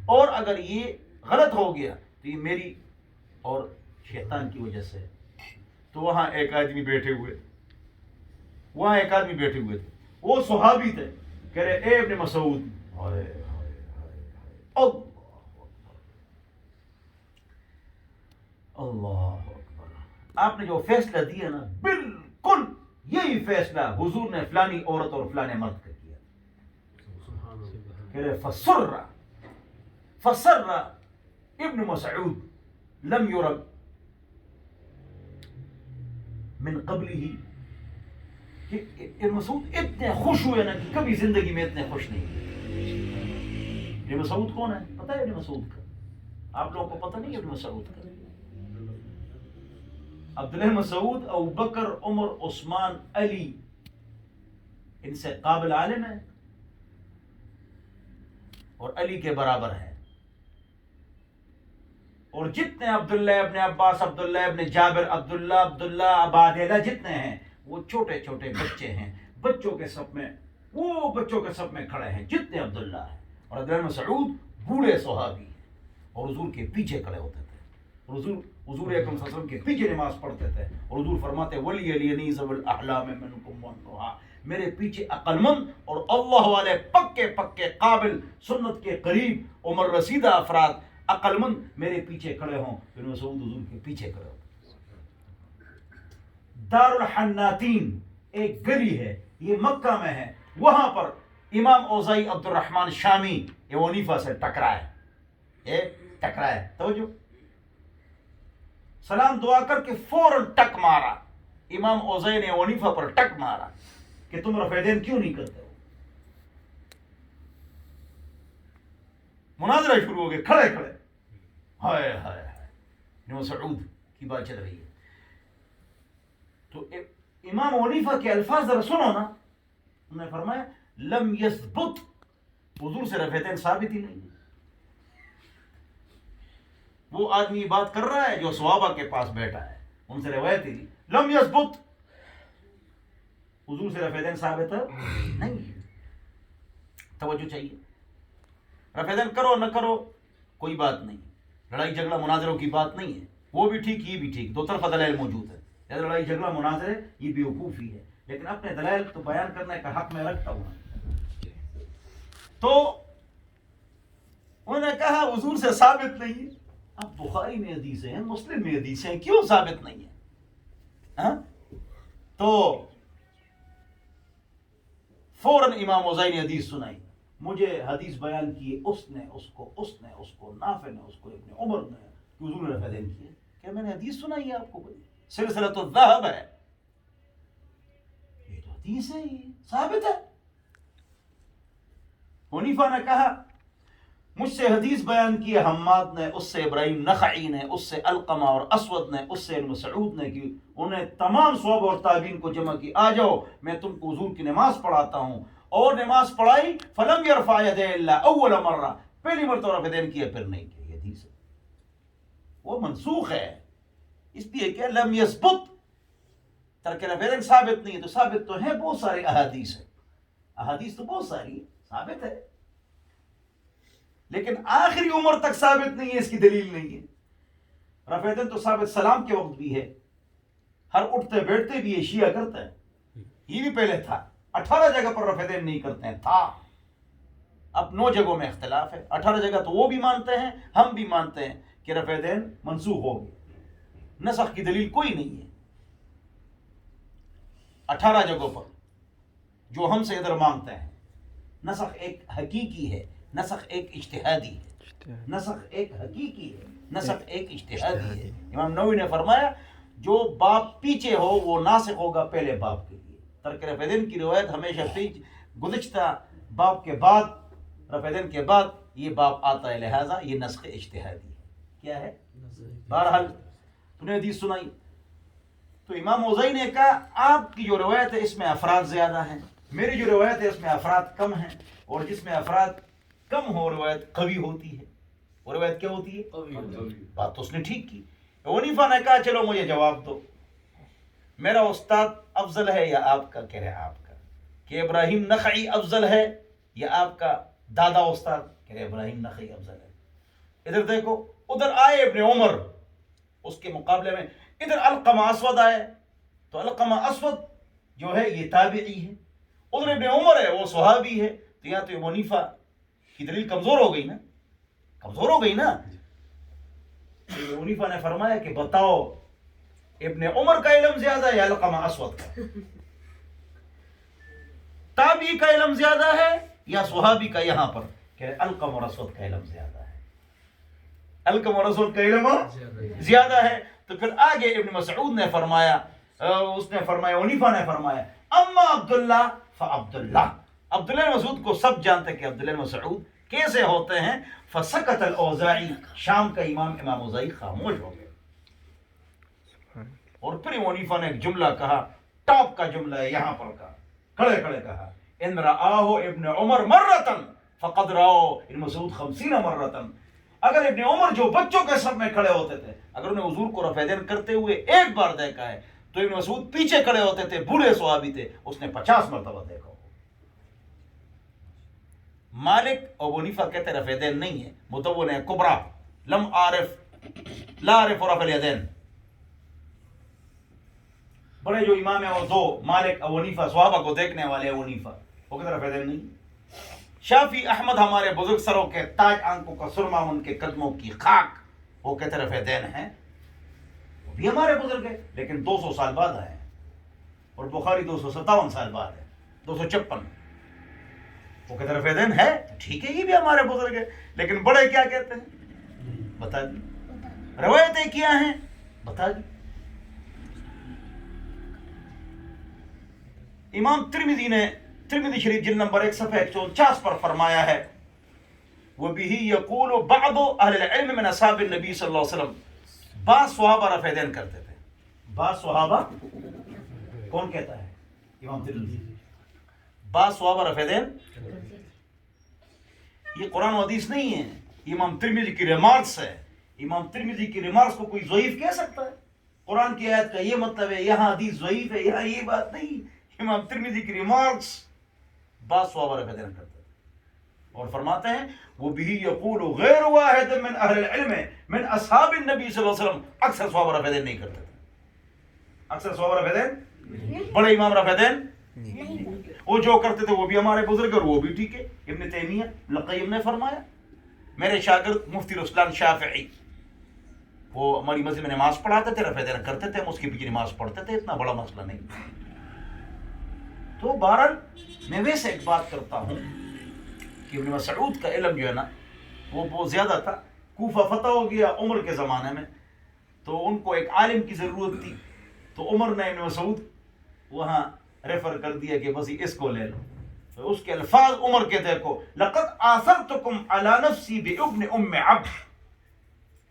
اور اگر یہ غلط ہو گیا تو یہ میری اور شیطان کی وجہ سے. تو وہاں ایک آدمی بیٹھے ہوئے تھے، وہ صحابی تھے، کہہ رہے اے ابن مسعود، اللہ اکبر، آپ نے جو فیصلہ دیا نا بالکل یہی فیصلہ حضور نے فلانی عورت اور فلانے مرد کا کیا. کہہ رہے فسر ابن مسعود لم یرب من قبلہ، کہ ابن مسعود اتنے خوش ہوئے نا کہ کبھی زندگی میں اتنے خوش نہیں ہوئے. ابن مسعود کون ہے؟ پتہ ہے ابن مسعود کا؟ آپ لوگوں کو پتہ نہیں ابن مسعود کا؟ عبداللہ مسعود ابو بکر عمر عثمان علی ان سے قابل عالم ہے اور علی کے برابر ہے. اور جتنے عبداللہ ابن عباس، عبداللہ ابن جابر، عبداللہ عبادلہ جتنے ہیں وہ چھوٹے چھوٹے بچے ہیں، بچوں کے صف میں، وہ بچوں کے صف میں کھڑے ہیں جتنے عبداللہ ہیں. اور عبداللہ بن مسعود بوڑھے صحابی ہیں اور حضور کے پیچھے کھڑے ہوتے تھے، اور حضور اکرم صلی اللہ علیہ وسلم کے پیچھے نماز پڑھتے تھے، اور حضور فرماتے ولی علی ذوی الاحلام منکم والنہا، میرے پیچھے عقل مند اور اللہ والے پکے پکے قابل سنت کے قریب عمر رسیدہ افراد عقل مند میرے پیچھے کھڑے ہوں. ابن مسعود حضور کے پیچھے کھڑے ہوں. دار الحناتین ایک گلی ہے، یہ مکہ میں ہے، وہاں پر امام اوزائی عبد الرحمن شامی ابو حنیفہ سے ٹکرائے. توجہ، سلام دعا کر کے فوراً ٹک مارا. امام اوزائی نے ابو حنیفہ پر ٹک مارا کہ تم رفع دین کیوں نہیں کرتے ہو. مناظرہ شروع ہو گئے کھڑے کھڑے. ہائے ہائے ابن مسعود کی بات چل رہی ہے. تو امام ابو حنیفہ کے الفاظ ذرا سنو نا. انہوں نے فرمایا لم یثبت، حضور سے رفع دین ثابت ہی نہیں. وہ آدمی بات کر رہا ہے جو صحابہ کے پاس بیٹھا ہے، ان سے روایت ہی لم یثبت، حضور سے رفع دین ثابت نہیں. توجہ چاہیے. رفع دین کرو نہ کرو کوئی بات نہیں، لڑائی جھگڑا مناظروں کی بات نہیں ہے، وہ بھی ٹھیک یہ بھی ٹھیک، دو طرفہ دلائل موجود ہے. لڑائی جھگڑا مناظرے یہ بیوقوفی ہے، لیکن اپنے دلائل تو بیان کرنے کا حق میں رکھتا ہوں. تو انہوں نے کہا حضور سے ثابت نہیں ہے. اب بخاری میں حدیث ہیں، مسلم میں حدیث ہیں، کیوں ثابت نہیں ہے؟ تو فوراً امام اوزائی نے حدیث سنائی. مجھے حدیث بیان کی اس نے اس کو نافع نے اس کو ابن عمر نے کہ حضور نے رفع دین کیا. کیا میں نے حدیث سنائی ہے آپ کو؟ بڑی سلسلۃ الذہب ہے، یہ تو حدیث ہے، یہ ثابت ہے. حنیفہ نے کہا مجھ سے حدیث بیان کی حماد نے، اس سے ابراہیم نخعی نے، اس سے علقمہ اور اسود نے، اس سے مسعود نے، کی انہیں تمام صحابہ اور تابعین کو جمع کی. آ جاؤ میں تم کو حضور کی نماز پڑھاتا ہوں. اور نماز پڑھائی. فلم یرفع یدیہ الا اول مرہ، پہلی مرتبہ رفع دین کیا پھر نہیں کیا. یہ حدیث ہے، وہ منسوخ ہے. اس لیے کہ لم یثبت، ترک رفع دین ثابت نہیں ہے. تو ثابت تو ہے بہت سارے احادیث ہیں، احادیث تو بہت ساری ہے، ثابت ہے، لیکن آخری عمر تک ثابت نہیں ہے. اس کی دلیل نہیں ہے. رفع دین تو ثابت سلام کے وقت بھی ہے، ہر اٹھتے بیٹھتے بھی یہ شیعہ کرتا ہے. یہ بھی پہلے تھا، 18 جگہ پر رفع دین نہیں کرتے ہیں، تھا. اب 9 جگہوں میں اختلاف ہے. 18 جگہ تو وہ بھی مانتے ہیں، ہم بھی مانتے ہیں کہ رفع دین منسوخ ہو گئی. نسخ کی دلیل کوئی نہیں ہے. 18 جگہوں پر جو ہم سے ادھر مانگتے ہیں. نسخ ایک حقیقی ہے، نسخ ایک اجتہادی ہے. نسخ ایک حقیقی ہے، نسخ ایک اجتہادی ہے. امام نووی نے فرمایا جو باپ پیچھے ہو وہ ناسخ ہوگا پہلے باپ کے لیے. ترک رفع دین کی روایت ہمیشہ گزشتہ باپ کے بعد، رفع دین کے بعد یہ باپ آتا ہے، لہذا یہ نسخ اجتہادی ہے. کیا ہے؟ بہرحال تو نے حدیث سنائی. تو امام اوزائی نے کہا آپ کی جو روایت ہے اس میں افراد زیادہ ہیں، میری جو روایت ہے اس میں افراد کم ہیں. اور جس میں افراد کم ہو روایت قوی ہوتی ہے. وہ روایت کیا ہوتی ہے؟ بات تو اس نے ٹھیک کی. حنیفہ نے کہا چلو مجھے جواب دو، میرا استاد افضل ہے یا آپ کا؟ کہہ رہے آپ کا. کہ ابراہیم نخعی افضل ہے یا آپ کا دادا استاد؟ کہہ رہے ابراہیم نخعی افضل ہے. ادھر دیکھو، ادھر آئے ابن عمر اس کے مقابلے میں، ادھر علقمہ اسود آئے. تو علقمہ اسود جو ہے یہ تابعی ہے، ادھر ابن عمر ہے وہ صحابی ہے. تو یہاں تو ابو حنیفہ کی دلیل کمزور ہو گئی نا، کمزور ہو گئی نا. ابو حنیفہ نے فرمایا کہ بتاؤ ابن عمر کا علم زیادہ ہے یا علقمہ اسود کا؟ تابعی کا علم زیادہ ہے یا صحابی کا؟ یہاں پر کہ علقمہ اور اسود کا علم زیادہ ہے، علقمہ اور اسود کا علم زیادہ ہے. تو پھر آگے ابن مسعود نے فرمایا، اس نے فرمایا، حنیفہ نے فرمایا اما عبداللہ فعبداللہ. عبداللہ مسعود کو سب جانتے کہ عبداللہ مسعود کیسے ہوتے ہیں. فسکت الاوزاعی، شام کا امام اوزاعی خاموش ہو گئے. اور پھر حنیفہ نے ایک جملہ کہا، ٹاپ کا جملہ ہے یہاں پر کا، کھڑے کھڑے کہا ان رآہ ابن عمر مرتن فقد رآہ ابن مسعود 50 مرتن. اگر ابن عمر جو بچوں کے صف میں کھڑے ہوتے تھے اگر انہیں حضور کو رفع دین کرتے ہوئے ایک بار دیکھا ہے تو ابن مسعود پیچھے کھڑے ہوتے تھے، بوڑھے صحابی تھے، اس نے 50 مرتبہ دیکھا ہو۔ مالک ابو حنیفہ کہتے رفع دین نہیں ہے، مدون ہے کبرا، لم عارف لا عارف رفع الیدین۔ بڑے جو امام ہیں وہ دو، مالک ابو حنیفہ، صحابہ کو دیکھنے والے ابو حنیفہ، وہ کہتے رفع دین نہیں۔ شافی احمد ہمارے بزرگ سروں کے تاج، آنکھوں کا سرما، ان کے قدموں کی خاک، وہ کہتے رفع دین ہیں، وہ بھی ہمارے بزرگ ہیں لیکن 200 سال بعد آئے ہیں، اور بخاری 257 سال بعد ہے، 256۔ وہ کہتے رفع دین ہے، ٹھیک ہے یہ بھی ہمارے بزرگ ہیں، لیکن بڑے کیا کہتے ہیں بتا دی، روایتیں کیا ہیں بتا دی۔ امام ترمذی نے ترمذی شریف جلد نمبر 1 صفحہ 149 پر فرمایا ہے وَبِهِ يَقُولُ بَعْضُ أَهْلِ الْعِلْمِ مِنْ أَصْحَابِ النَّبِي صلی اللہ علیہ وسلم، بعض صحابہ رفع دین کرتے تھے۔ بعض صحابہ کون کہتا ہے؟ امام ترمذی۔ بعض صحابہ رفع دین، یہ قرآن و حدیث نہیں ہے، امام ترمذی کی ریمارکس ہے۔ امام ترمذی کی ریمارکس کو کوئی ضعیف کہہ سکتا ہے؟ قرآن کی آیت کا یہ مطلب ہے، یہاں حدیث ضعیف ہے، یہاں یہ بات نہیں۔ امام ترمذی کی ریمارکس، بعض صحابہ رفع دین کرتے ہیں اور فرماتے ہیں وَبِهِ يَقُولُ غَيْرُ وَاحِدٍ مِّنْ أَهْلِ الْعِلْمِ مِّنْ أَصْحَابِ النَّبِي صلی اللہ علیہ وسلم، اکثر صحابہ رفع دین نہیں کرتے تھے۔ اکثر صحابہ رفع دین، بڑے امام رفع دین، وہ جو کرتے تھے وہ بھی ہمارے بزرگ اور وہ بھی ٹھیک ہے۔ ابن تیمیہ القیم نے فرمایا، میرے شاگرد مفتی رسلان شافعی، وہ ہماری مسجد میں نماز پڑھاتے تھے، رفع دین کرتے تھے، ہم اس کے پیچھے نماز پڑھتے تھے، اتنا بڑا مسئلہ نہیں۔ تو بہرحال میں ویسے ایک بات کرتا ہوں کہ ابن مسعود کا علم جو ہے نا وہ بہت زیادہ تھا۔ کوفہ فتح ہو گیا عمر کے زمانے میں، تو ان کو ایک عالم کی ضرورت تھی، تو عمر نے ابن مسعود وہاں ریفر کر دیا کہ بس اس کو لے لو۔ تو اس کے الفاظ عمر کے دیکھو، لقد آثرتکم علی نفسی بابن ام عبد،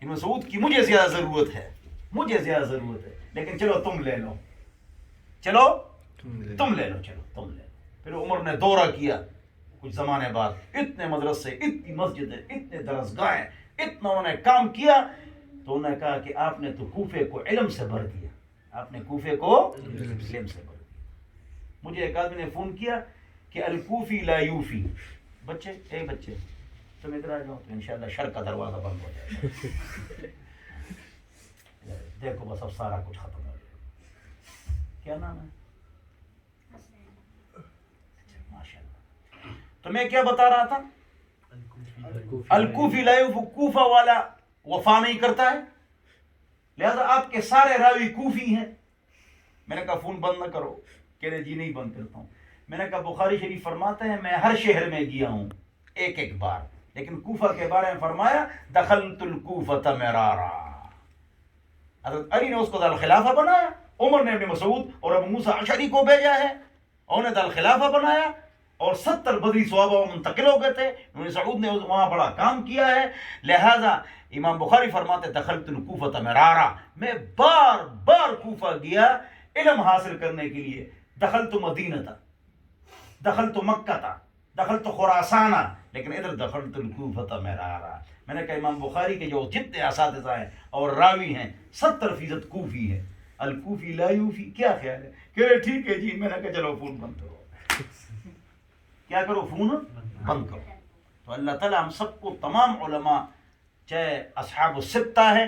ابن مسعود کی مجھے زیادہ ضرورت ہے، مجھے زیادہ ضرورت ہے، لیکن چلو تم لے لو، چلو تم لے لو، چلو تم لے لو۔ پھر عمر نے دورہ کیا کچھ زمانے بعد، اتنے مدرسے، اتنی مسجدیں، اتنے درسگاہیں، اتنا انہوں نے کام کیا، تو انہوں نے کہا کہ آپ نے تو کوفے کو علم سے بھر دیا، آپ نے کوفے کو علم سے بھر دیا۔ مجھے ایک آدمی نے فون کیا کہ الکوفی لا یوفی، بچے اے بچے تم ادھر آ جاؤ تو انشاءاللہ شر کا دروازہ بند ہو جائے گا، دیکھو بس اب سارا کچھ ختم ہو جائے گا۔ کیا نام ہے؟ تو میں کیا بتا رہا تھا؟ الکوفی لا یوفی، کوفہ والا وفا نہیں کرتا ہے، لہذا آپ کے سارے راوی کوفی ہیں۔ میں نے کہا فون بند نہ کرو، کہہ رہے جی نہیں بند کرتا ہوں۔ میں نے کہا بخاری شریف فرماتے ہیں میں ہر شہر میں گیا ہوں ایک ایک بار، لیکن کوفہ کے بارے میں فرمایا دخلت الکوفۃ مرارا، حضرت علی نے اس کو دارالخلافہ بنایا، عمر نے ابن مسعود اور ابو موسیٰ اشعری کو بھیجا ہے، انہوں نے دارالخلافہ بنایا، اور 70 بدری صحابہ منتقل ہو گئے تھے، ابن مسعود نے وہاں بڑا کام کیا ہے۔ لہذا امام بخاری فرماتے دخلت الکوفۃ مرارا، میں بار بار کوفہ گیا علم حاصل کرنے کے لیے، دخلت مدینہ تھا، دخلت مکہ تھا، دخلت خراسانہ، لیکن ادھر دخلت الکوفۃ مرارا۔ میں نے کہا امام بخاری کے جو جتنے اساتذہ ہیں اور راوی ہیں 70% کوفی ہے، الکوفی لا یوفی، کیا خیال ہے؟ کہہ رہے ٹھیک ہے جی۔ میں نے کہا چلو فون بند کرو، کیا کرو فون بند کرو۔ تو اللہ تعالیٰ ہم سب کو، تمام علماء چاہے اصحاب الستہ ہیں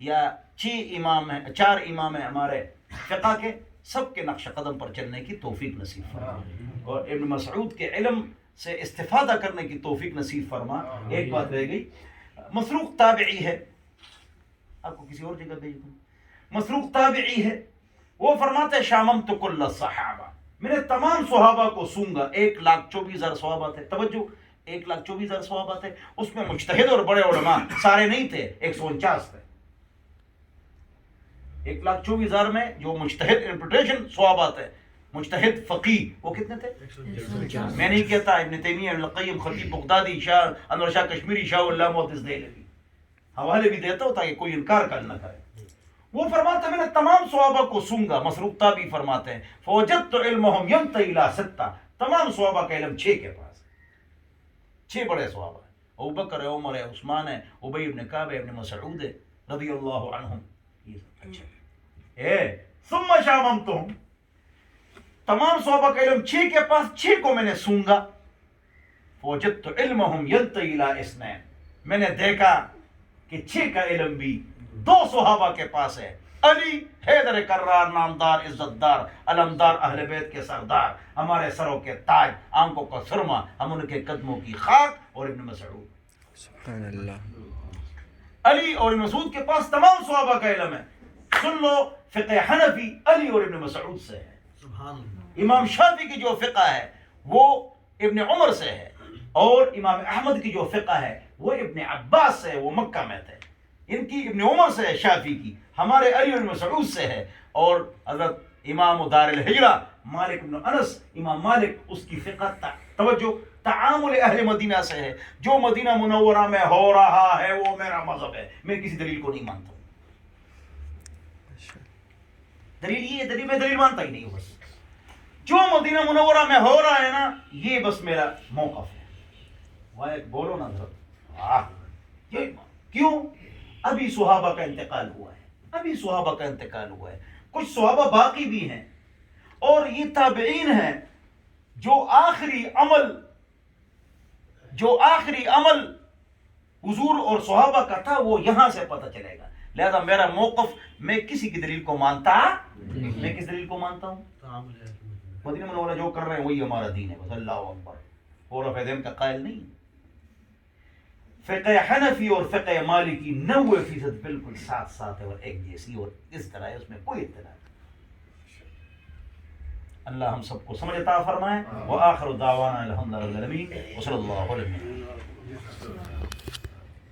یا 4 امام ہیں ہمارے فقہ کے، سب کے نقش قدم پر چلنے کی توفیق نصیب فرما، اور ابن مسعود کے علم سے استفادہ کرنے کی توفیق نصیب فرما۔ ایک بات رہ گئی، مسروق تابعی ہے، آپ کو کسی اور جگہ بھیج دوں، مسروق تابعی ہے، وہ فرماتے شاممت کل الصحابہ، میں نے تمام صحابہ کو سونگا۔ 1,24,000 صحابہ تھے، توجہ 1,24,000 صحابہ تھے، اس میں مجتہد اور بڑے علماء سارے نہیں تھے، 149 تھے۔ 1,24,000 میں جو مجتہد انٹرپریٹیشن صحابہ تھے، مجتہد فقیہ، وہ کتنے تھے؟ میں نہیں کہتا، ابن تیمیہ، ابن القیم، خطیب بغدادی، شاہ انور شاہ کشمیری، شاہ اللہ محدث دہلوی، حوالے بھی دیتا ہوں تاکہ کوئی انکار کر نہ کرے۔ وہ فرماتے ہیں میں نے تمام صحابہ کو سونگا، مسروق تابعی فرماتے ہیں فوجدت علمهم ينتهي الى 6، تمام صحابہ کا علم 6 کے پاس ہے، 6 بڑے صحابہ ہیں، ابو بکر ہے، عمر ہے، عثمان ہے، ابی ابن کعب ہے، ابن مسعود ہے رضی اللہ عنہم. اچھا ثم شاممتہم، تمام صحابہ کا علم 6 کے پاس، 6 کو میں نے سونگا. فوجدت علمہم ینتہی الی اثنین، میں نے دیکھا کہ 6 کا علم بھی 2 صحابہ کے پاس ہے. علی حیدر کرار، نامدار، عزت دار، علمدار، اہل بیت کے سردار، ہمارے سروں کے تاج، آنکھوں کا سرما، ہم ان کے قدموں کی خاک. اور ابن مسعود، سبحان اللہ. علی اور ابن مسعود کے پاس تمام صحابہ کا علم ہے. سن لو، فقہ حنفی علی اور ابن مسعود سے ہے. امام شافعی کی جو فقہ ہے وہ ابن عمر سے ہے، اور امام احمد کی جو فقہ ہے وہ ابن عباس سے ہے، وہ مکہ میں تھے. ان کی ابن عمر سے ہے شافعی کی، ہمارے علی بن مسعود سے ہے. اور حضرت امام دار الحجرہ مالک بن انس، امام مالک، اس کی فقہ توجہ تعامل اہل مدینہ سے ہے. جو مدینہ منورہ میں ہو رہا ہے وہ میرا مذہب ہے، میں کسی دلیل کو نہیں مانتا. دلیل یہ دلیل، میں دلیل مانتا ہی نہیں ہوں. بس جو مدینہ منورہ میں ہو رہا ہے نا، یہ بس میرا موقف ہے. وہ بولو نا ذرا، کیوں؟ ابھی صحابہ کا انتقال ہوا ہے، ابھی صحابہ کا انتقال ہوا ہے. کچھ صحابہ باقی بھی ہیں، اور یہ تابعین ہیں. جو آخری عمل حضور اور صحابہ کا تھا وہ یہاں سے پتہ چلے گا. لہذا میرا موقف، میں کسی کی دلیل کو مانتا، میں کس دلیل کو مانتا ہوں؟ مدینہ منورہ جو کر رہے ہیں وہی ہمارا دین ہے. بس اللہ اکبر، اور فیدین کا قائل نہیں. فقہ حنفی اور فقہ مالکی 90% بالکل ساتھ ہے اور ایک جیسی، اور اس طرح ہے، اس میں کوئی اختلاف نہیں. اللہ ہم سب کو سمجھ عطا فرمائے. وآخر دعوانا الحمد للہ رب العالمین، وصلی اللہ علیہ وسلم.